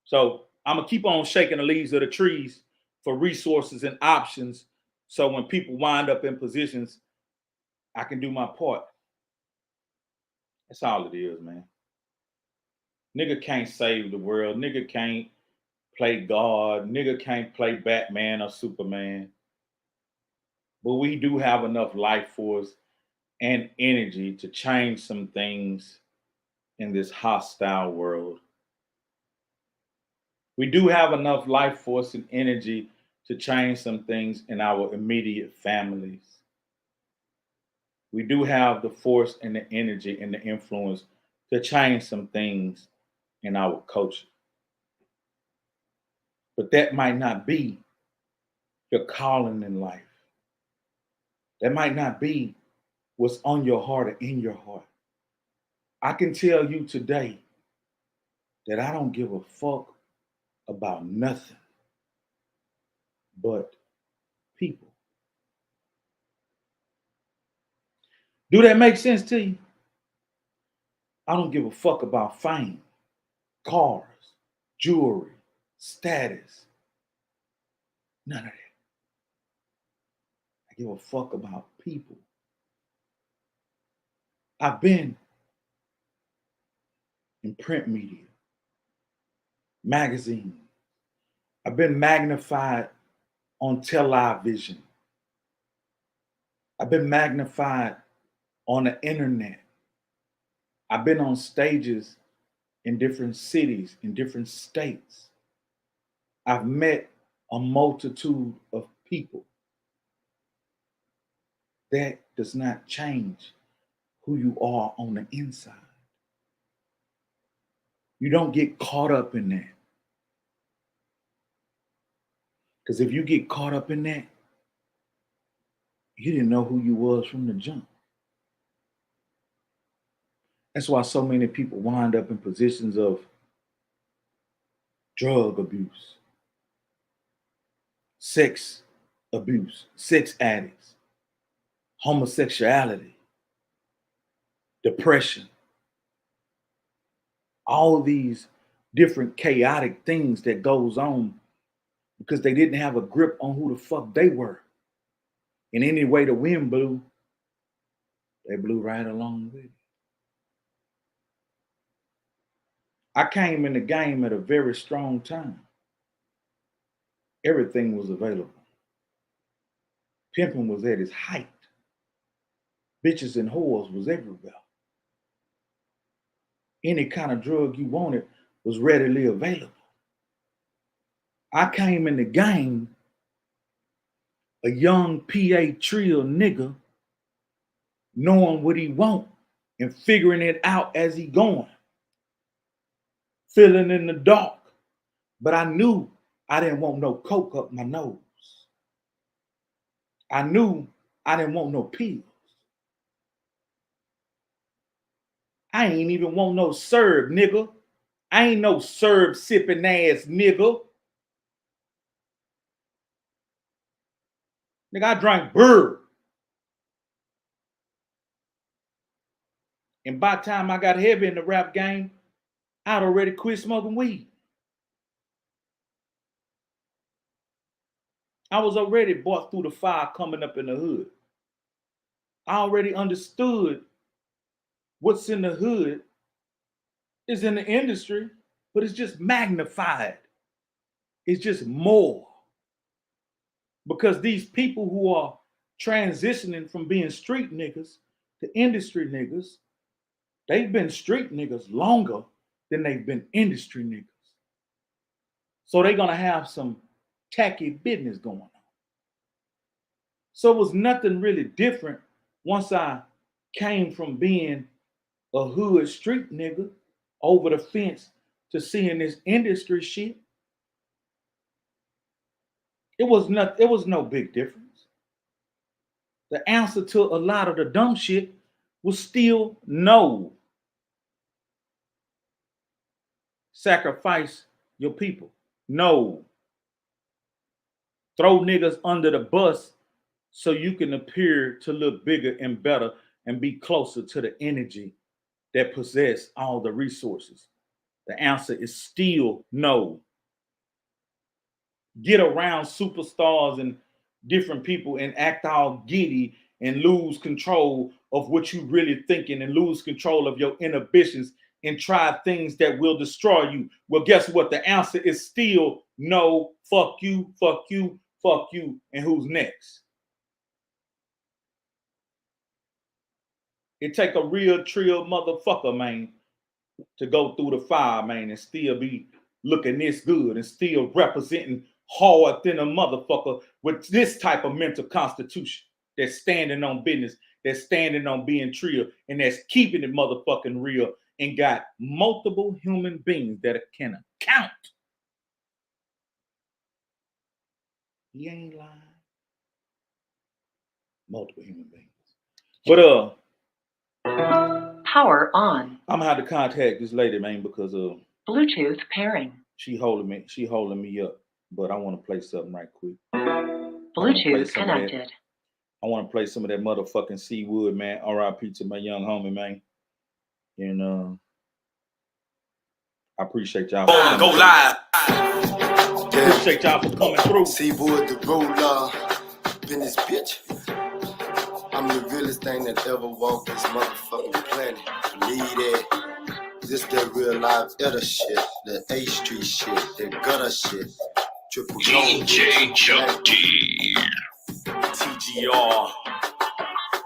So I'm going to keep on shaking the leaves of the trees for resources and options so when people wind up in positions, I can do my part. That's all it is, man. Nigga can't save the world. Nigga can't play God. Nigga can't play Batman or Superman. But we do have enough life force and energy to change some things in this hostile world. We do have enough life force and energy to change some things in our immediate families. We do have the force and the energy and the influence to change some things in our culture. But that might not be your calling in life. That might not be what's on your heart or in your heart. I can tell you today that I don't give a fuck about nothing but people. Do that make sense to you? I don't give a fuck about fame, cars, jewelry, status. None of that. I give a fuck about people. I've been in print media, magazine. I've been magnified on television. I've been magnified on the internet. I've been on stages in different cities, in different states. I've met a multitude of people. That does not change who you are on the inside. You don't get caught up in that. Because if you get caught up in that, you didn't know who you was from the jump. That's why so many people wind up in positions of drug abuse, sex abuse, sex addicts, homosexuality, depression, all of these different chaotic things that goes on because they didn't have a grip on who the fuck they were. And any way the wind blew, they blew right along with it. I came in the game at a very strong time. Everything was available. Pimping was at its height. Bitches and whores was everywhere. Any kind of drug you wanted was readily available. I came in the game a young PA Trill nigga knowing what he want and figuring it out as he going. Feeling in the dark. But I knew I didn't want no coke up my nose. I knew I didn't want no pills. I ain't even want no Serb, nigga. I ain't no Serb sipping ass nigga. Nigga, I drank beer. And by the time I got heavy in the rap game, I'd already quit smoking weed. I was already brought through the fire coming up in the hood. I already understood what's in the hood is in the industry, but it's just magnified. It's just more. Because these people who are transitioning from being street niggas to industry niggas, they've been street niggas longer than they've been industry niggas. So they're gonna have some tacky business going on. So it was nothing really different once I came from being a hood street nigga over the fence to seeing this industry shit. It was no big difference. The answer to a lot of the dumb shit was still no. Sacrifice your people. No. Throw niggas under the bus so you can appear to look bigger and better and be closer to the energy that possess all the resources. The answer is still no. Get around superstars and different people and act all giddy and lose control of what you really thinking and lose control of your inhibitions and try things that will destroy you. Well, guess what? The answer is still no. Fuck you, fuck you, fuck you. And who's next? It take a real Trill motherfucker, man, to go through the fire, man, and still be looking this good and still representing hard than a motherfucker with this type of mental constitution that's standing on business, that's standing on being Trill, and that's keeping it motherfucking real and got multiple human beings that can account. He ain't lying. Multiple human beings. But Power on. I'm gonna have to contact this lady, man, because Bluetooth pairing. she holding me up. But I want to play something right quick. Bluetooth connected. I want to play some of that motherfucking Seawood, man. R.I.P. to my young homie, man. And I appreciate y'all. Go live. Appreciate y'all for coming through. Seawood the roller in this bitch. I'm the realest thing that ever walked this motherfucking planet. Believe that. This that real life other shit, the A Street shit, that gutter shit. Triple DJ Chuck D. TGR.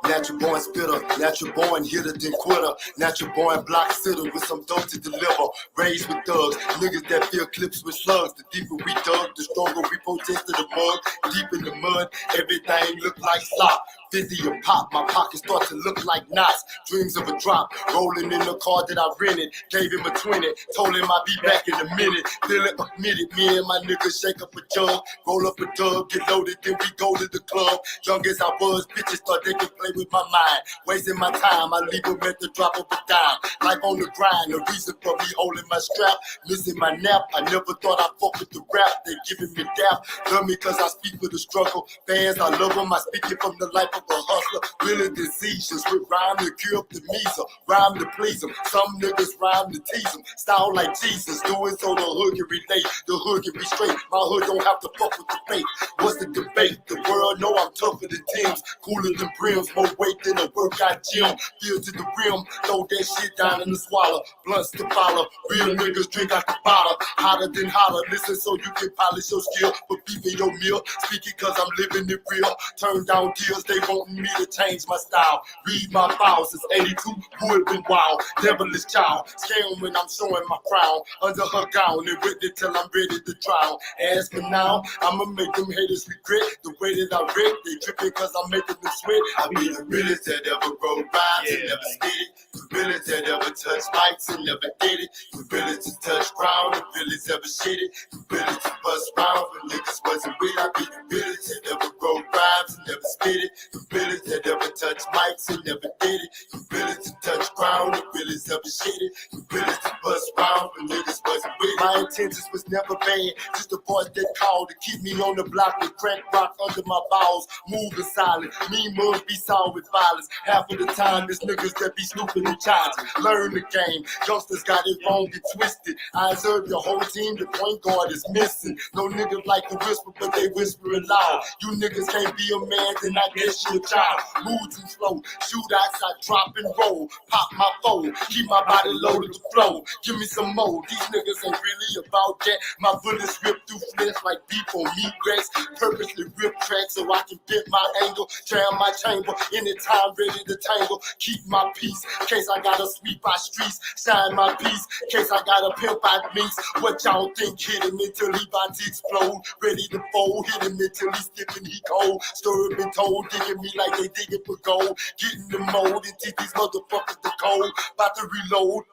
Natural born spitter, natural born hitter, then quitter. Natural born block sitter with some dope to deliver. Raised with thugs, niggas that feel clips with slugs. The deeper we dug, the stronger we protested the mud. Deep in the mud, everything look like slop. 50 a pop, my pockets start to look like knots. Dreams of a drop, rolling in the car that I rented. Gave him a 20, told him I'd be back in a minute. Feeling admitted, me and my niggas shake up a jug, roll up a dub, get loaded, then we go to the club. Young as I was, bitches thought they could play with my mind. Wasting my time, I leave them at the drop of a dime. Life on the grind, the reason for me holding my strap. Missing my nap, I never thought I'd fuck with the rap. They giving me dap, love me cause I speak for the struggle. Fans, I love them, I speak it from the life of a hustler. Really diseases with rhyme to cure up the measles, rhyme to please them. Some niggas rhyme to tease them, style like Jesus, do it so the hood can relate, the hood can be straight. My hood don't have to fuck with the fake. What's the debate? The world know I'm tougher than Tim's, cooler than brims, more weight than a workout gym. Feel to the rim, throw that shit down in the swallow. Blunts to follow, real niggas drink out the bottle. Hotter than hotter, listen so you can polish your skill. Put beef in your meal, speak it cause I'm living it real. Turn down deals, they want me to change my style. Read my files since 82, who it been wild. Devilish child, scam when I'm showing my crown. Under her gown, and with it till I'm ready to drown. As for now, I'ma make them haters regret the way that I read. They tripping cause I'm making them sweat. I be the realest that ever wrote rhymes and never spit it. The realest that ever touched mics and never did it. The realest to touch ground, the realest ever shit it. The realest to bust round when niggas wasn't with. I be the realest that ever wrote rhymes and never spit it. The realest that ever touched mics and never did it. The realest to touch ground, the realest ever shit it. The realest to bust round when niggas wasn't with. My intentions was never bad, just a voice that called to keep me on the block with crack rock under my balls, moving silent. Me moves be solved with violence. Half of the time, it's niggas that be snooping and charging. Learn the game. Youngsters got it wrong and twisted. I observe your whole team, the point guard is missing. No niggas like to whisper, but they whispering loud. You niggas can't be a man, then I guess you're a child. Move too slow. Shootouts, I drop and roll. Pop my phone. Keep my body loaded to flow. Give me some more. These niggas ain't really about that. My bullets rip through flesh like beef on meat grass. Purposely rip tracks so I can bend my angle. Jam my chamber. Anytime ready to tangle. Keep my peace. Case I gotta sweep my streets. Shine my piece. Case I gotta pimp out meats. What y'all think? Hit him until he about to explode. Ready to fold. Hit him until he stiff and he cold. Story been told. Digging me like they digging for gold. Getting the mold and teach these motherfuckers the code. About to reload.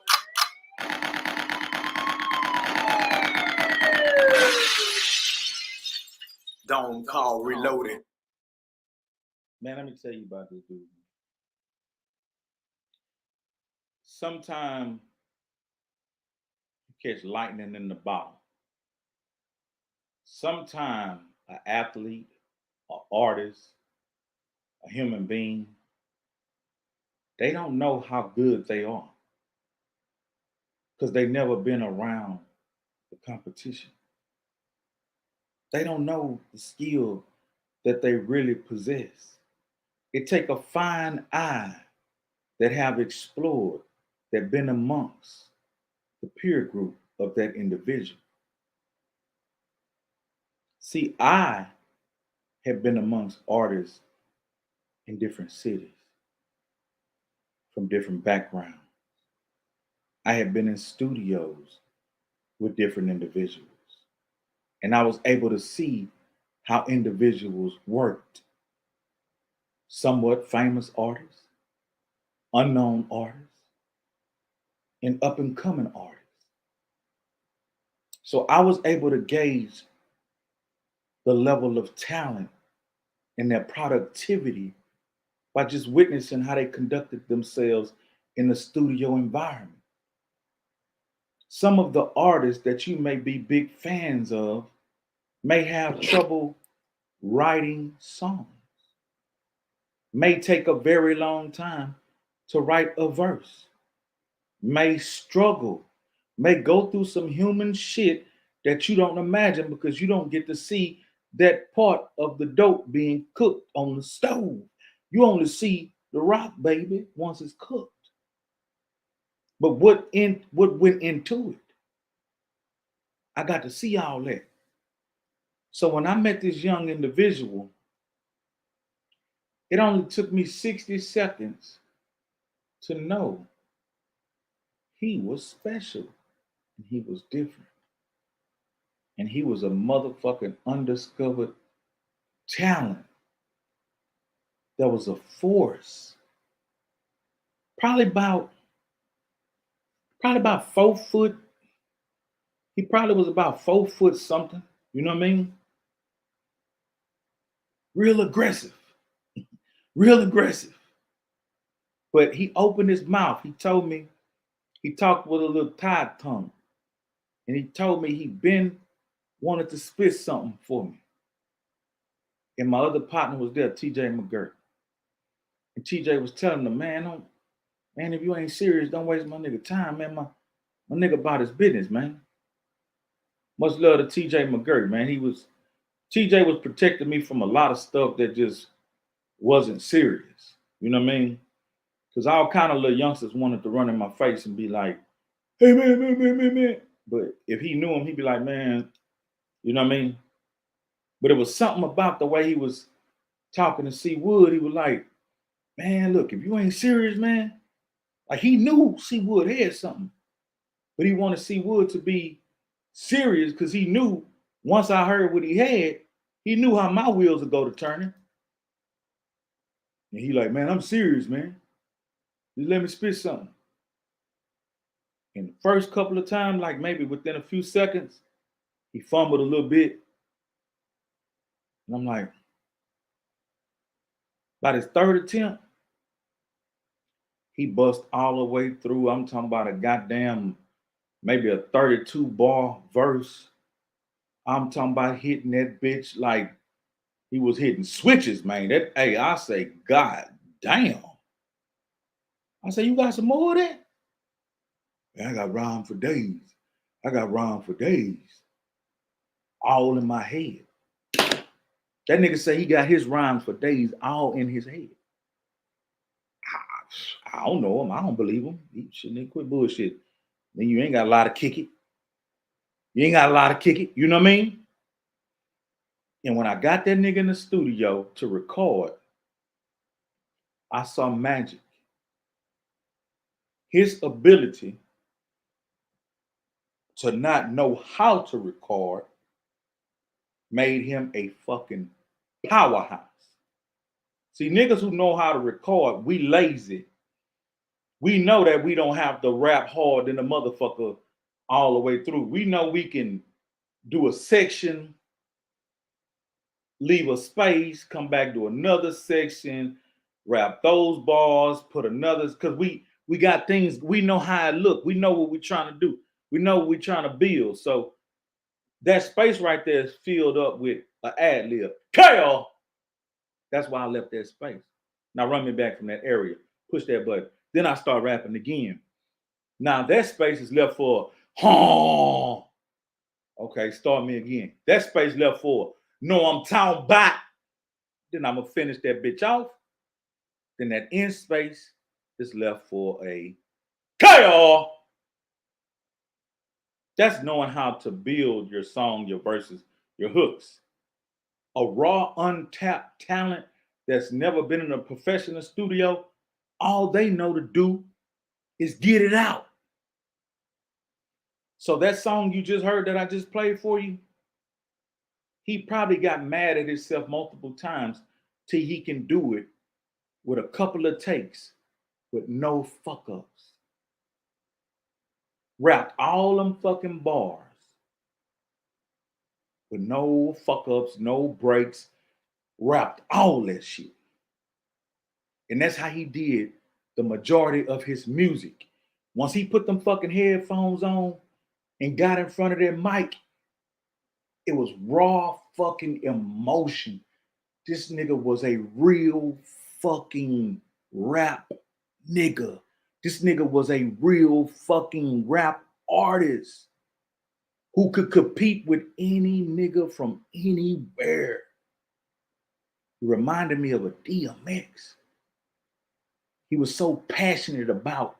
Don't call reloading. Man, let me tell you about this dude. Sometimes you catch lightning in the bottle. Sometimes an athlete, an artist, a human being, they don't know how good they are because they've never been around the competition. They don't know the skill that they really possess. It takes a fine eye that have explored, that been amongst the peer group of that individual. See, I have been amongst artists in different cities, from different backgrounds. I have been in studios with different individuals, and I was able to see how individuals worked. Somewhat famous artists, unknown artists, and up and coming artists. So I was able to gauge the level of talent and their productivity by just witnessing how they conducted themselves in the studio environment. Some of the artists that you may be big fans of may have trouble writing songs, may take a very long time to write a verse, may struggle, may go through some human shit that you don't imagine because you don't get to see that part of the dope being cooked on the stove. You only see the rock, baby, once it's cooked. But what went into it? I got to see all that. So when I met this young individual, it only took me 60 seconds to know he was special and he was different. And he was a motherfucking undiscovered talent there was a force, probably about 4 foot. He probably was about 4 foot something. You know what I mean? Real aggressive. Real aggressive. But he opened his mouth. He told me, he talked with a little tied tongue. And he told me he been wanted to spit something for me. And my other partner was there, TJ McGirt. And TJ was telling him, man, if you ain't serious, don't waste my nigga time, man. My nigga about his business, man. Much love to TJ McGirt, man. TJ was protecting me from a lot of stuff that just wasn't serious. You know what I mean? Because all kind of little youngsters wanted to run in my face and be like, hey, man. But if he knew him, he'd be like, man, you know what I mean? But it was something about the way he was talking to C Wood. He was like, man, look, if you ain't serious, man. Like he knew C Wood had something. But he wanted C Wood to be serious because he knew once I heard what he had, he knew how my wheels would go to turning. And he like, man, I'm serious, man. Just let me spit something. And the first couple of times, like maybe within a few seconds, he fumbled a little bit. And I'm like, by his third attempt, he bust all the way through. I'm talking about a goddamn, maybe a 32 bar verse. I'm talking about hitting that bitch like he was hitting switches, man. I say, God damn. I say, you got some more of that? Man, I got rhyme for days. All in my head. That nigga say he got his rhymes for days all in his head. I don't know him. I don't believe him. He shouldn't quit bullshit. Then you ain't got a lot of kick it. You know what I mean? And when I got that nigga in the studio to record, I saw magic. His ability to not know how to record made him a fucking powerhouse. See, niggas who know how to record, we lazy. We know that we don't have to rap hard in the motherfucker all the way through. We know we can do a section, leave a space, come back to another section, rap those bars, put another, because we got things, we know how it look. We know what we're trying to do. We know what we're trying to build. So that space right there is filled up with an ad lib. Kale! That's why I left that space. Now run me back from that area. Push that button. Then I start rapping again. Now that space is left for huh. Okay, start me again. That space left for no, I'm talking about. Then I'm gonna finish that bitch off. Then that end space is left for a KO. That's knowing how to build your song, your verses, your hooks. A raw, untapped talent that's never been in a professional studio, all they know to do is get it out. So that song you just heard that I just played for you, he probably got mad at himself multiple times till he can do it with a couple of takes with no fuck ups. Rapped all them fucking bars with no fuck ups, no breaks, rapped all that shit. And that's how he did the majority of his music. Once he put them fucking headphones on and got in front of that mic, it was raw fucking emotion. This nigga was a real fucking rap nigga. This nigga was a real fucking rap artist who could compete with any nigga from anywhere. He reminded me of a DMX. He was so passionate about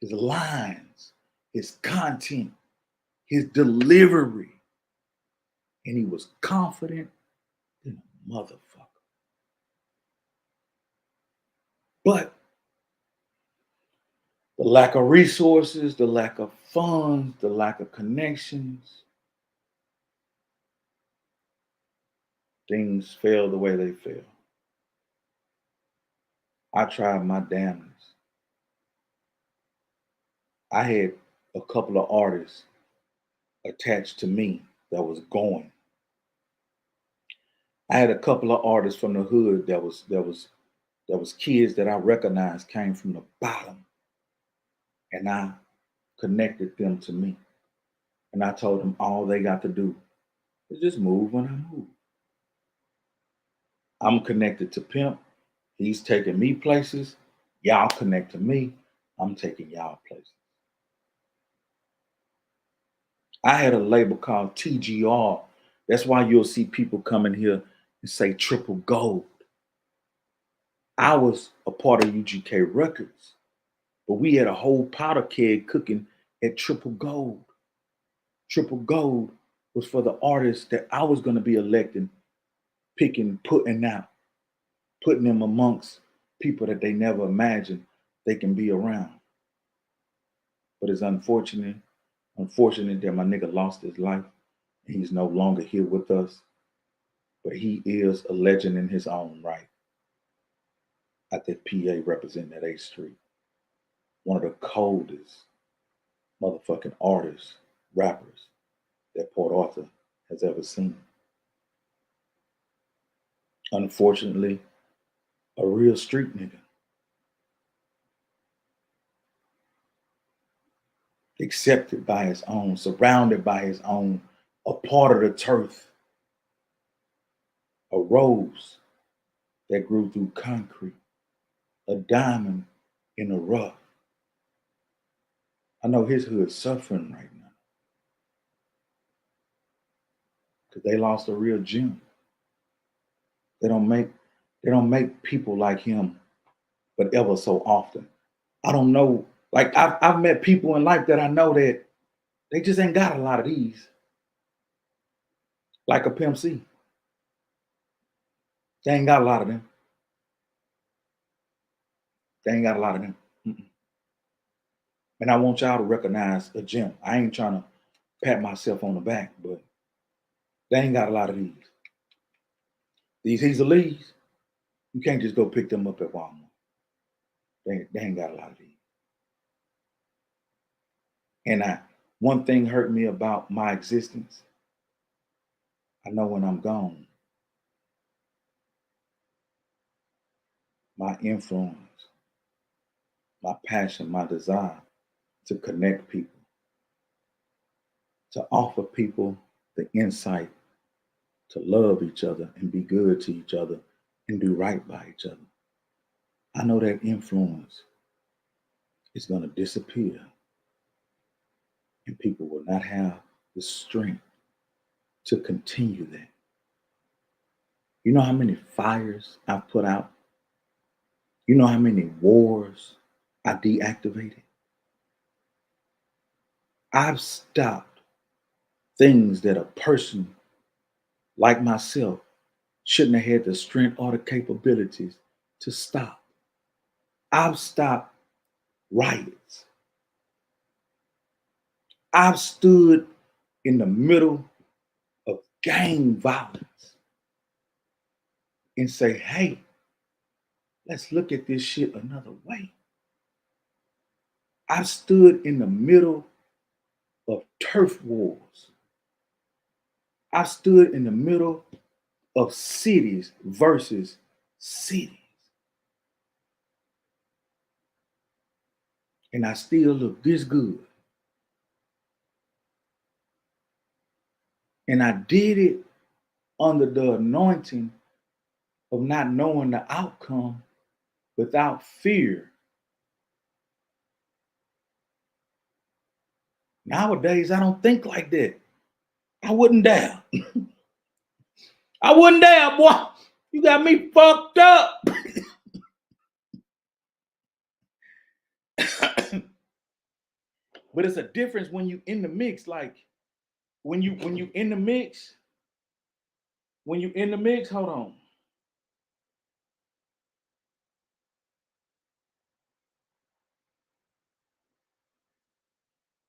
his lines, his content, his delivery, and he was confident in a motherfucker. But the lack of resources, the lack of funds, the lack of connections, things fail the way they fail. I tried my damnedest. I had a couple of artists attached to me that was going. I had a couple of artists from the hood that was kids that I recognized came from the bottom, and I connected them to me. And I told them all they got to do is just move when I move. I'm connected to Pimp. He's taking me places. Y'all connect to me. I'm taking y'all places. I had a label called TGR. That's why you'll see people come in here and say triple gold. I was a part of UGK Records, but we had a whole powder keg cooking at Triple Gold. Triple Gold was for the artists that I was going to be electing, picking, putting out, putting them amongst people that they never imagined they can be around. But it's unfortunate that my nigga lost his life. He's no longer here with us, but he is a legend in his own right. At the PA representing that 8th Street. One of the coldest motherfucking artists, rappers that Port Arthur has ever seen. Unfortunately, a real street nigga. Accepted by his own, surrounded by his own, a part of the turf. A rose that grew through concrete. A diamond in the rough. I know his hood's suffering right now. Because they lost a real gem. They don't make people like him, but ever so often. I don't know. Like I've met people in life that I know that they just ain't got a lot of these. Like a Pimp C. They ain't got a lot of them. They ain't got a lot of them. Mm-mm. And I want y'all to recognize a gem. I ain't trying to pat myself on the back, but they ain't got a lot of these. These Lees, you can't just go pick them up at Walmart. They ain't got a lot of these. And one thing hurt me about my existence. I know when I'm gone, my influence, my passion, my desire to connect people, to offer people the insight to love each other and be good to each other and do right by each other. I know that influence is going to disappear and people will not have the strength to continue that. You know how many fires I've put out? You know how many wars I deactivated? I've stopped things that a person like myself shouldn't have had the strength or the capabilities to stop. I've stopped riots. I've stood in the middle of gang violence and say, hey, let's look at this shit another way. I've stood in the middle of turf wars. I've stood in the middle of cities versus cities. And I still look this good. And I did it under the anointing of not knowing the outcome without fear. Nowadays, I don't think like that. I wouldn't dare. I wouldn't dare, boy. You got me fucked up. But it's a difference when you in the mix. Like when you in the mix, hold on.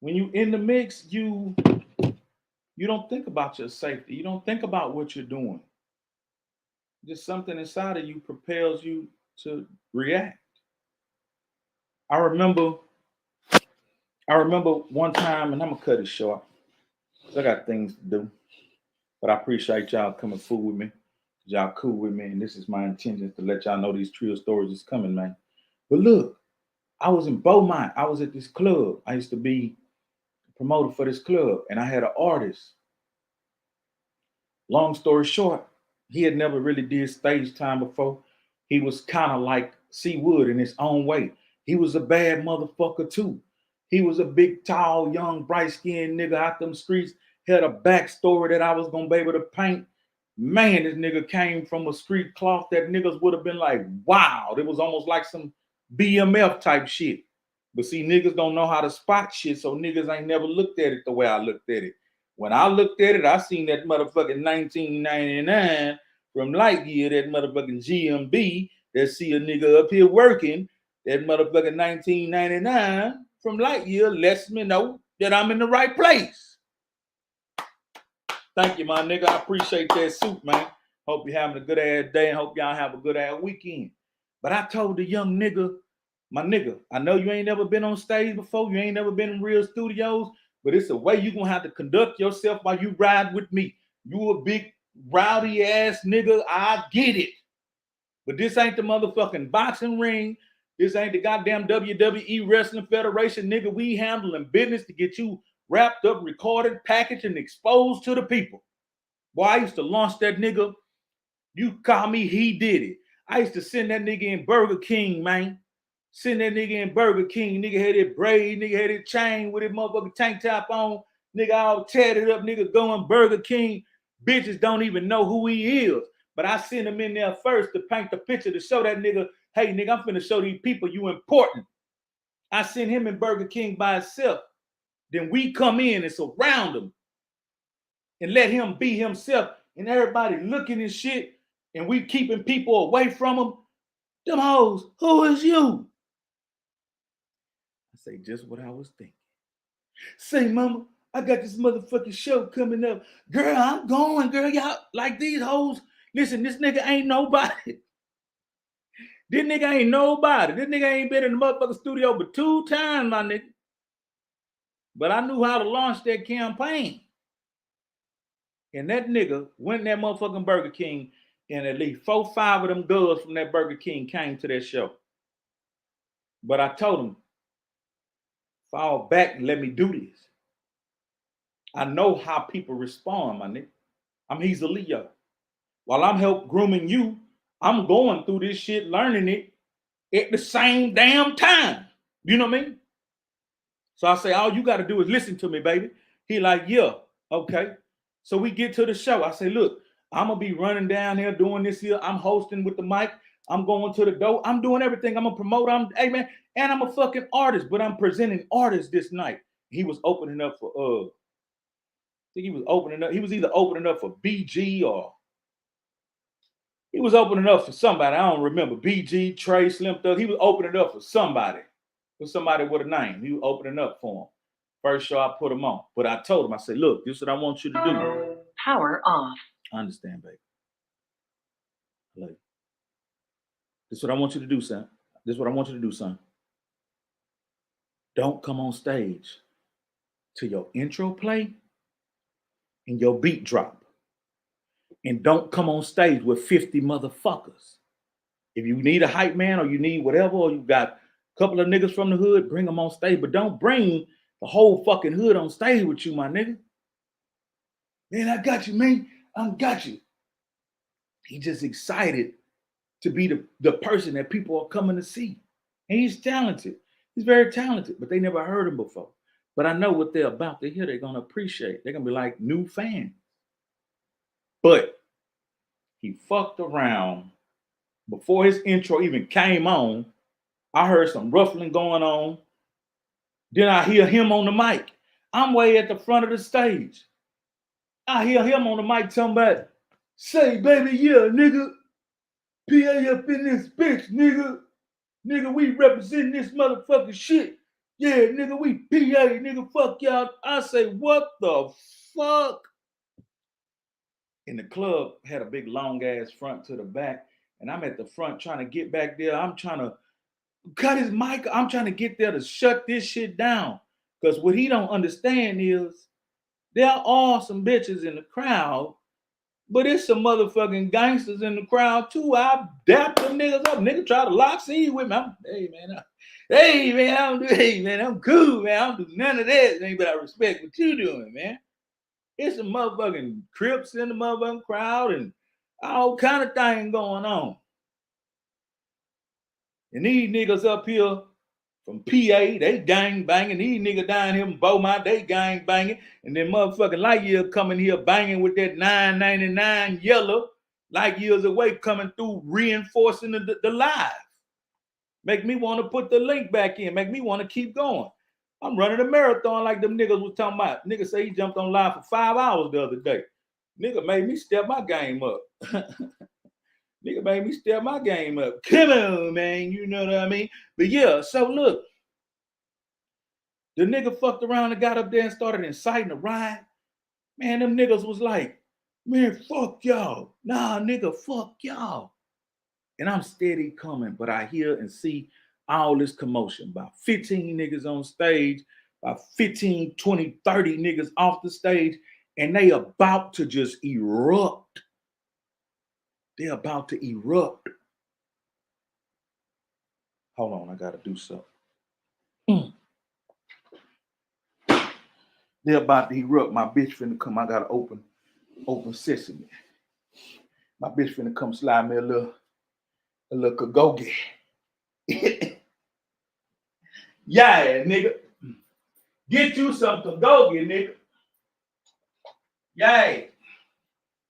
When you in the mix, you don't think about your safety. You don't think about what you're doing. Just something inside of you propels you to react. I remember one time, and I'm gonna cut it short, because I got things to do. But I appreciate y'all coming fool with me. Y'all cool with me, and this is my intention to let y'all know these Trill stories is coming, man. But look, I was in Beaumont. I was at this club. I used to be a promoter for this club, and I had an artist. Long story short, he had never really did stage time before. He was kind of like C. Wood in his own way. He was a bad motherfucker too. He was a big, tall, young, bright-skinned nigga out them streets. Had a backstory that I was gonna be able to paint. Man, this nigga came from a street cloth that niggas would have been like, wow. It was almost like some BMF type shit. But see, niggas don't know how to spot shit, so niggas ain't never looked at it the way I looked at it. When I looked at it, I seen that motherfucking 1999 from Lightyear, that motherfucking GMB that see a nigga up here working. That motherfucking 1999 from Lightyear lets me know that I'm in the right place. Thank you, my nigga. I appreciate that suit, man. Hope you're having a good ass day and hope y'all have a good ass weekend. But I told the young nigga, my nigga, I know you ain't never been on stage before. You ain't never been in real studios. But it's a way you're going to have to conduct yourself while you ride with me. You a big, rowdy ass nigga. I get it. But this ain't the motherfucking boxing ring. This ain't the goddamn WWE Wrestling Federation. Nigga, we handling business to get you wrapped up, recorded, packaged, and exposed to the people. Boy, I used to launch that nigga. You call me, he did it. I used to send that nigga in Burger King, man. Send that nigga in Burger King. Nigga had that braid. Nigga had that chain with his motherfucking tank top on. Nigga all tatted up. Nigga going Burger King. Bitches don't even know who he is. But I send him in there first to paint the picture to show that nigga, hey, nigga, I'm finna show these people you important. I send him in Burger King by himself. Then we come in and surround him and let him be himself. And everybody looking and shit. And we keeping people away from him. Them hoes, who is you? I say just what I was thinking. Say, mama, I got this motherfucking show coming up. Girl, I'm going, girl. Y'all like these hoes. Listen, this nigga ain't nobody. This nigga ain't nobody. This nigga ain't been in the motherfucking studio but 2 times, my nigga. But I knew how to launch that campaign. And that nigga went in that motherfucking Burger King, and at least 4, 5 of them girls from that Burger King came to that show. But I told him, fall back and let me do this. I know how people respond, my nigga. He's a Leo. While I'm help grooming you, I'm going through this shit, learning it at the same damn time. You know what I mean? So I say, all you got to do is listen to me, baby. He like, yeah, okay. So we get to the show. I say, look, I'm going to be running down here doing this here. I'm hosting with the mic. I'm going to the door. I'm doing everything. I'm a promoter. Hey, man, and I'm a fucking artist, but I'm presenting artists this night. He was opening up for, I think he was opening up. He was either opening up for BG or he was opening up for somebody. I don't remember. BG, Trey, Slim Thug. He was opening up for somebody with a name. He was opening up for him. First show I put him on. But I told him, I said, look, this is what I want you to do. Power off. I understand, baby. Like, this is what I want you to do, son. This is what I want you to do, son. Don't come on stage till your intro play and your beat drop. And don't come on stage with 50 motherfuckers. If you need a hype man or you need whatever, or you got a couple of niggas from the hood, bring them on stage. But don't bring the whole fucking hood on stage with you, my nigga. Man, I got you, man. I got you. He just excited to be the person that people are coming to see. And he's talented. He's very talented, but they never heard him before. But I know what they're about to hear. They're going to appreciate. They're going to be like new fans. But he fucked around. Before his intro even came on, I heard some ruffling going on. Then I hear him on the mic. I'm way at the front of the stage. I hear him on the mic talking about, say, baby, yeah, nigga, PA up in this bitch, nigga. Nigga, we represent this motherfucking shit. Yeah, nigga, we PA, nigga, fuck y'all. I say, what the fuck? And the club had a big long ass front to the back. and I'm at the front trying to get back there. I'm trying to cut his mic. I'm trying to get there to shut this shit down. Because what he don't understand is there are some bitches in the crowd, but it's some motherfucking gangsters in the crowd too. I dap them niggas up. Nigga try to lock seat with me. I'm cool, man. I don't do none of that, man, but I respect what you doing, man. It's some motherfucking Crips in the motherfucking crowd and all kind of thing going on. And these niggas up here from PA, they gang banging. These niggas down here in Beaumont, they gang banging. And then motherfucking Lightyear coming here banging with that $9.99 yellow, light years away coming through, reinforcing the live. Make me want to put the link back in. Make me want to keep going. I'm running a marathon like them niggas was talking about. Nigga say he jumped on live for 5 hours the other day. Nigga made me step my game up. Nigga made me step my game up. Come on, man. You know what I mean? But yeah, so look. The nigga fucked around and got up there and started inciting a riot. Man, them niggas was like, man, fuck y'all. Nah, nigga, fuck y'all. And I'm steady coming, but I hear and see all this commotion. About 15 niggas on stage, about 15, 20, 30 niggas off the stage, and they about to just erupt. They're about to erupt. Hold on, I gotta do something. They're about to erupt. My bitch finna come. I gotta open sesame. My bitch finna come slide me a little kagogi. Yeah, nigga. Get you some kagogi, nigga. Yeah.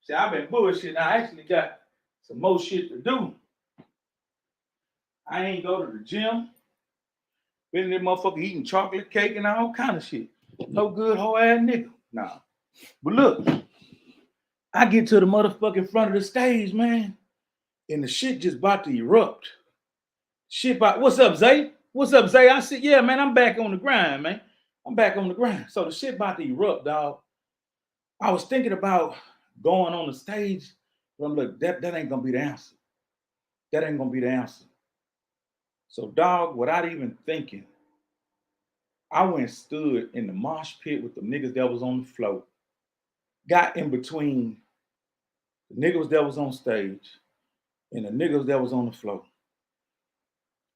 See, I've been bullshitting. I actually got some more shit to do. I ain't go to the gym. Been in that motherfucker eating chocolate cake and all kind of shit. No good whole ass nigga. Nah. But look, I get to the motherfucking front of the stage, man, and the shit just about to erupt. Shit about, what's up, Zay? What's up, Zay? I said, yeah, man, I'm back on the grind, man. I'm back on the grind. So the shit about to erupt, dog. I was thinking about going on the stage, but I'm like, that ain't gonna be the answer. That ain't gonna be the answer. So, dog, without even thinking, I went and stood in the mosh pit with the niggas that was on the floor. Got in between the niggas that was on stage and the niggas that was on the floor.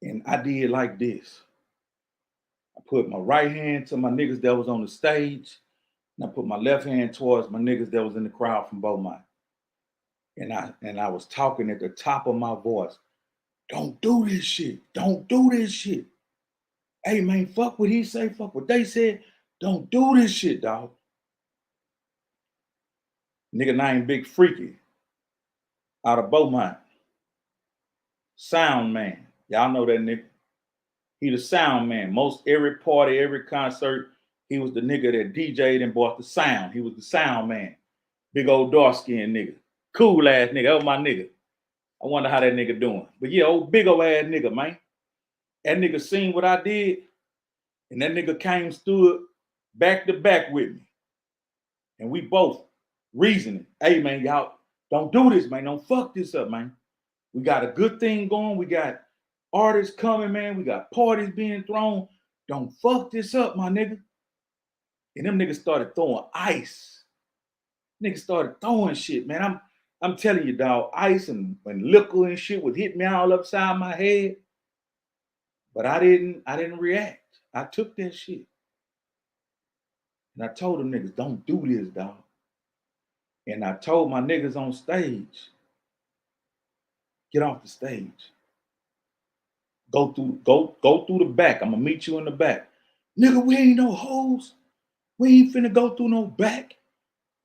And I did like this. I put my right hand to my niggas that was on the stage, and I put my left hand towards my niggas that was in the crowd from Beaumont. And I was talking at the top of my voice. Don't do this shit. Don't do this shit. Hey, man, fuck what he say, fuck what they said. Don't do this shit, dog. Nigga named Big Freaky out of Beaumont. Sound man. Y'all know that nigga. He the sound man. Most every party, every concert, he was the nigga that DJ'd and bought the sound. He was the sound man. Big old dark-skinned nigga. Cool ass nigga. That was my nigga. I wonder how that nigga doing. But yeah, old big old ass nigga, man. That nigga seen what I did, and that nigga came stood back to back with me. And we both reasoning. Hey, man, y'all, don't do this, man. Don't fuck this up, man. We got a good thing going. We got artists coming, man. We got parties being thrown. Don't fuck this up, my nigga. And them niggas started throwing ice. Niggas started throwing shit, man. I'm telling you, dog, ice and liquor and shit would hit me all upside my head. But I didn't react. I took that shit. And I told them niggas, don't do this, dog. And I told my niggas on stage, get off the stage. Go through the back. I'm gonna meet you in the back. Nigga, we ain't no hoes. We ain't finna go through no back.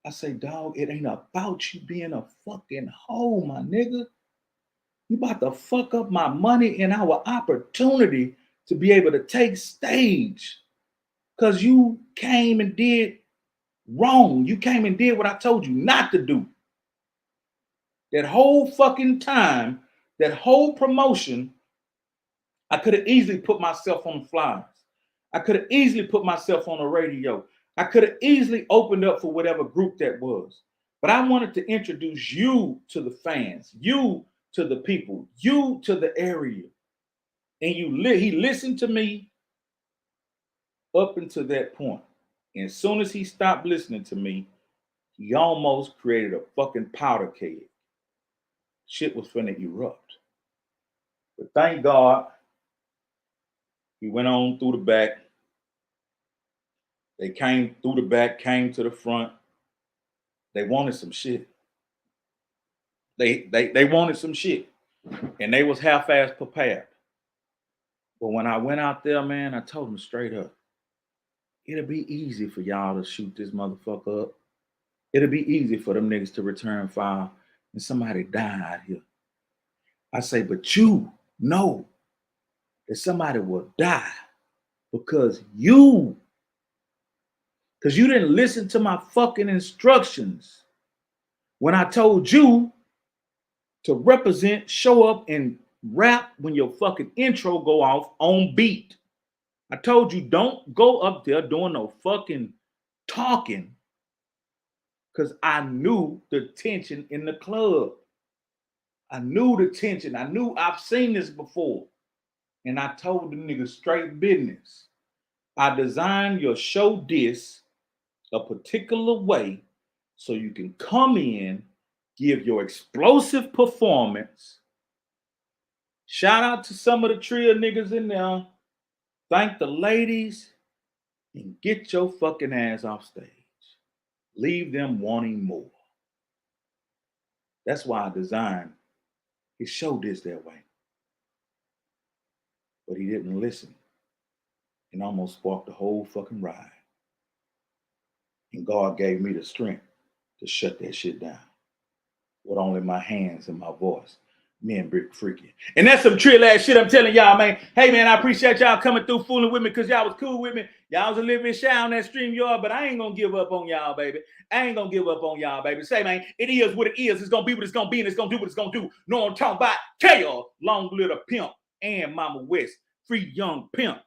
I say, dog, it ain't about you being a fucking hoe, my nigga. You about to fuck up my money and our opportunity to be able to take stage. Cause you came and did wrong. You came and did what I told you not to do. That whole fucking time, that whole promotion, I could have easily put myself on the flyers. I could have easily put myself on the radio. I could have easily opened up for whatever group that was. But I wanted to introduce you to the fans, you to the people, you to the area. And he listened to me up until that point. And as soon as he stopped listening to me, he almost created a fucking powder keg. Shit was finna erupt. But thank God, he went on through the back. They came through the back, came to the front. They wanted some shit. They wanted some shit. And they was half-ass prepared. But when I went out there, man, I told them straight up, it'll be easy for y'all to shoot this motherfucker up. It'll be easy for them niggas to return fire and somebody die out here. I say, but you know that somebody will die because you didn't listen to my fucking instructions when I told you to represent, show up, and rap when your fucking intro go off on beat. I told you don't go up there doing no fucking talking because I knew the tension in the club. I knew the tension. I knew I've seen this before. And I told the niggas straight business. I designed your show disc a particular way so you can come in, give your explosive performance. Shout out to some of the Trill niggas in there. Thank the ladies and get your fucking ass off stage. Leave them wanting more. That's why I designed his show disc that way. But he didn't listen and almost sparked the whole fucking ride. And God gave me the strength to shut that shit down with only my hands and my voice. Me and Brick Freaky. And that's some Trill ass shit I'm telling y'all, man. Hey, man, I appreciate y'all coming through fooling with me because y'all was cool with me. Y'all was a little bit shy on that stream, y'all, but I ain't going to give up on y'all, baby. I ain't going to give up on y'all, baby. Say, man, it is what it is. It's going to be what it's going to be, and it's going to do what it's going to do. No, I'm talking about KO, Long Little Pimp, and Mama West, Free Young Pimp.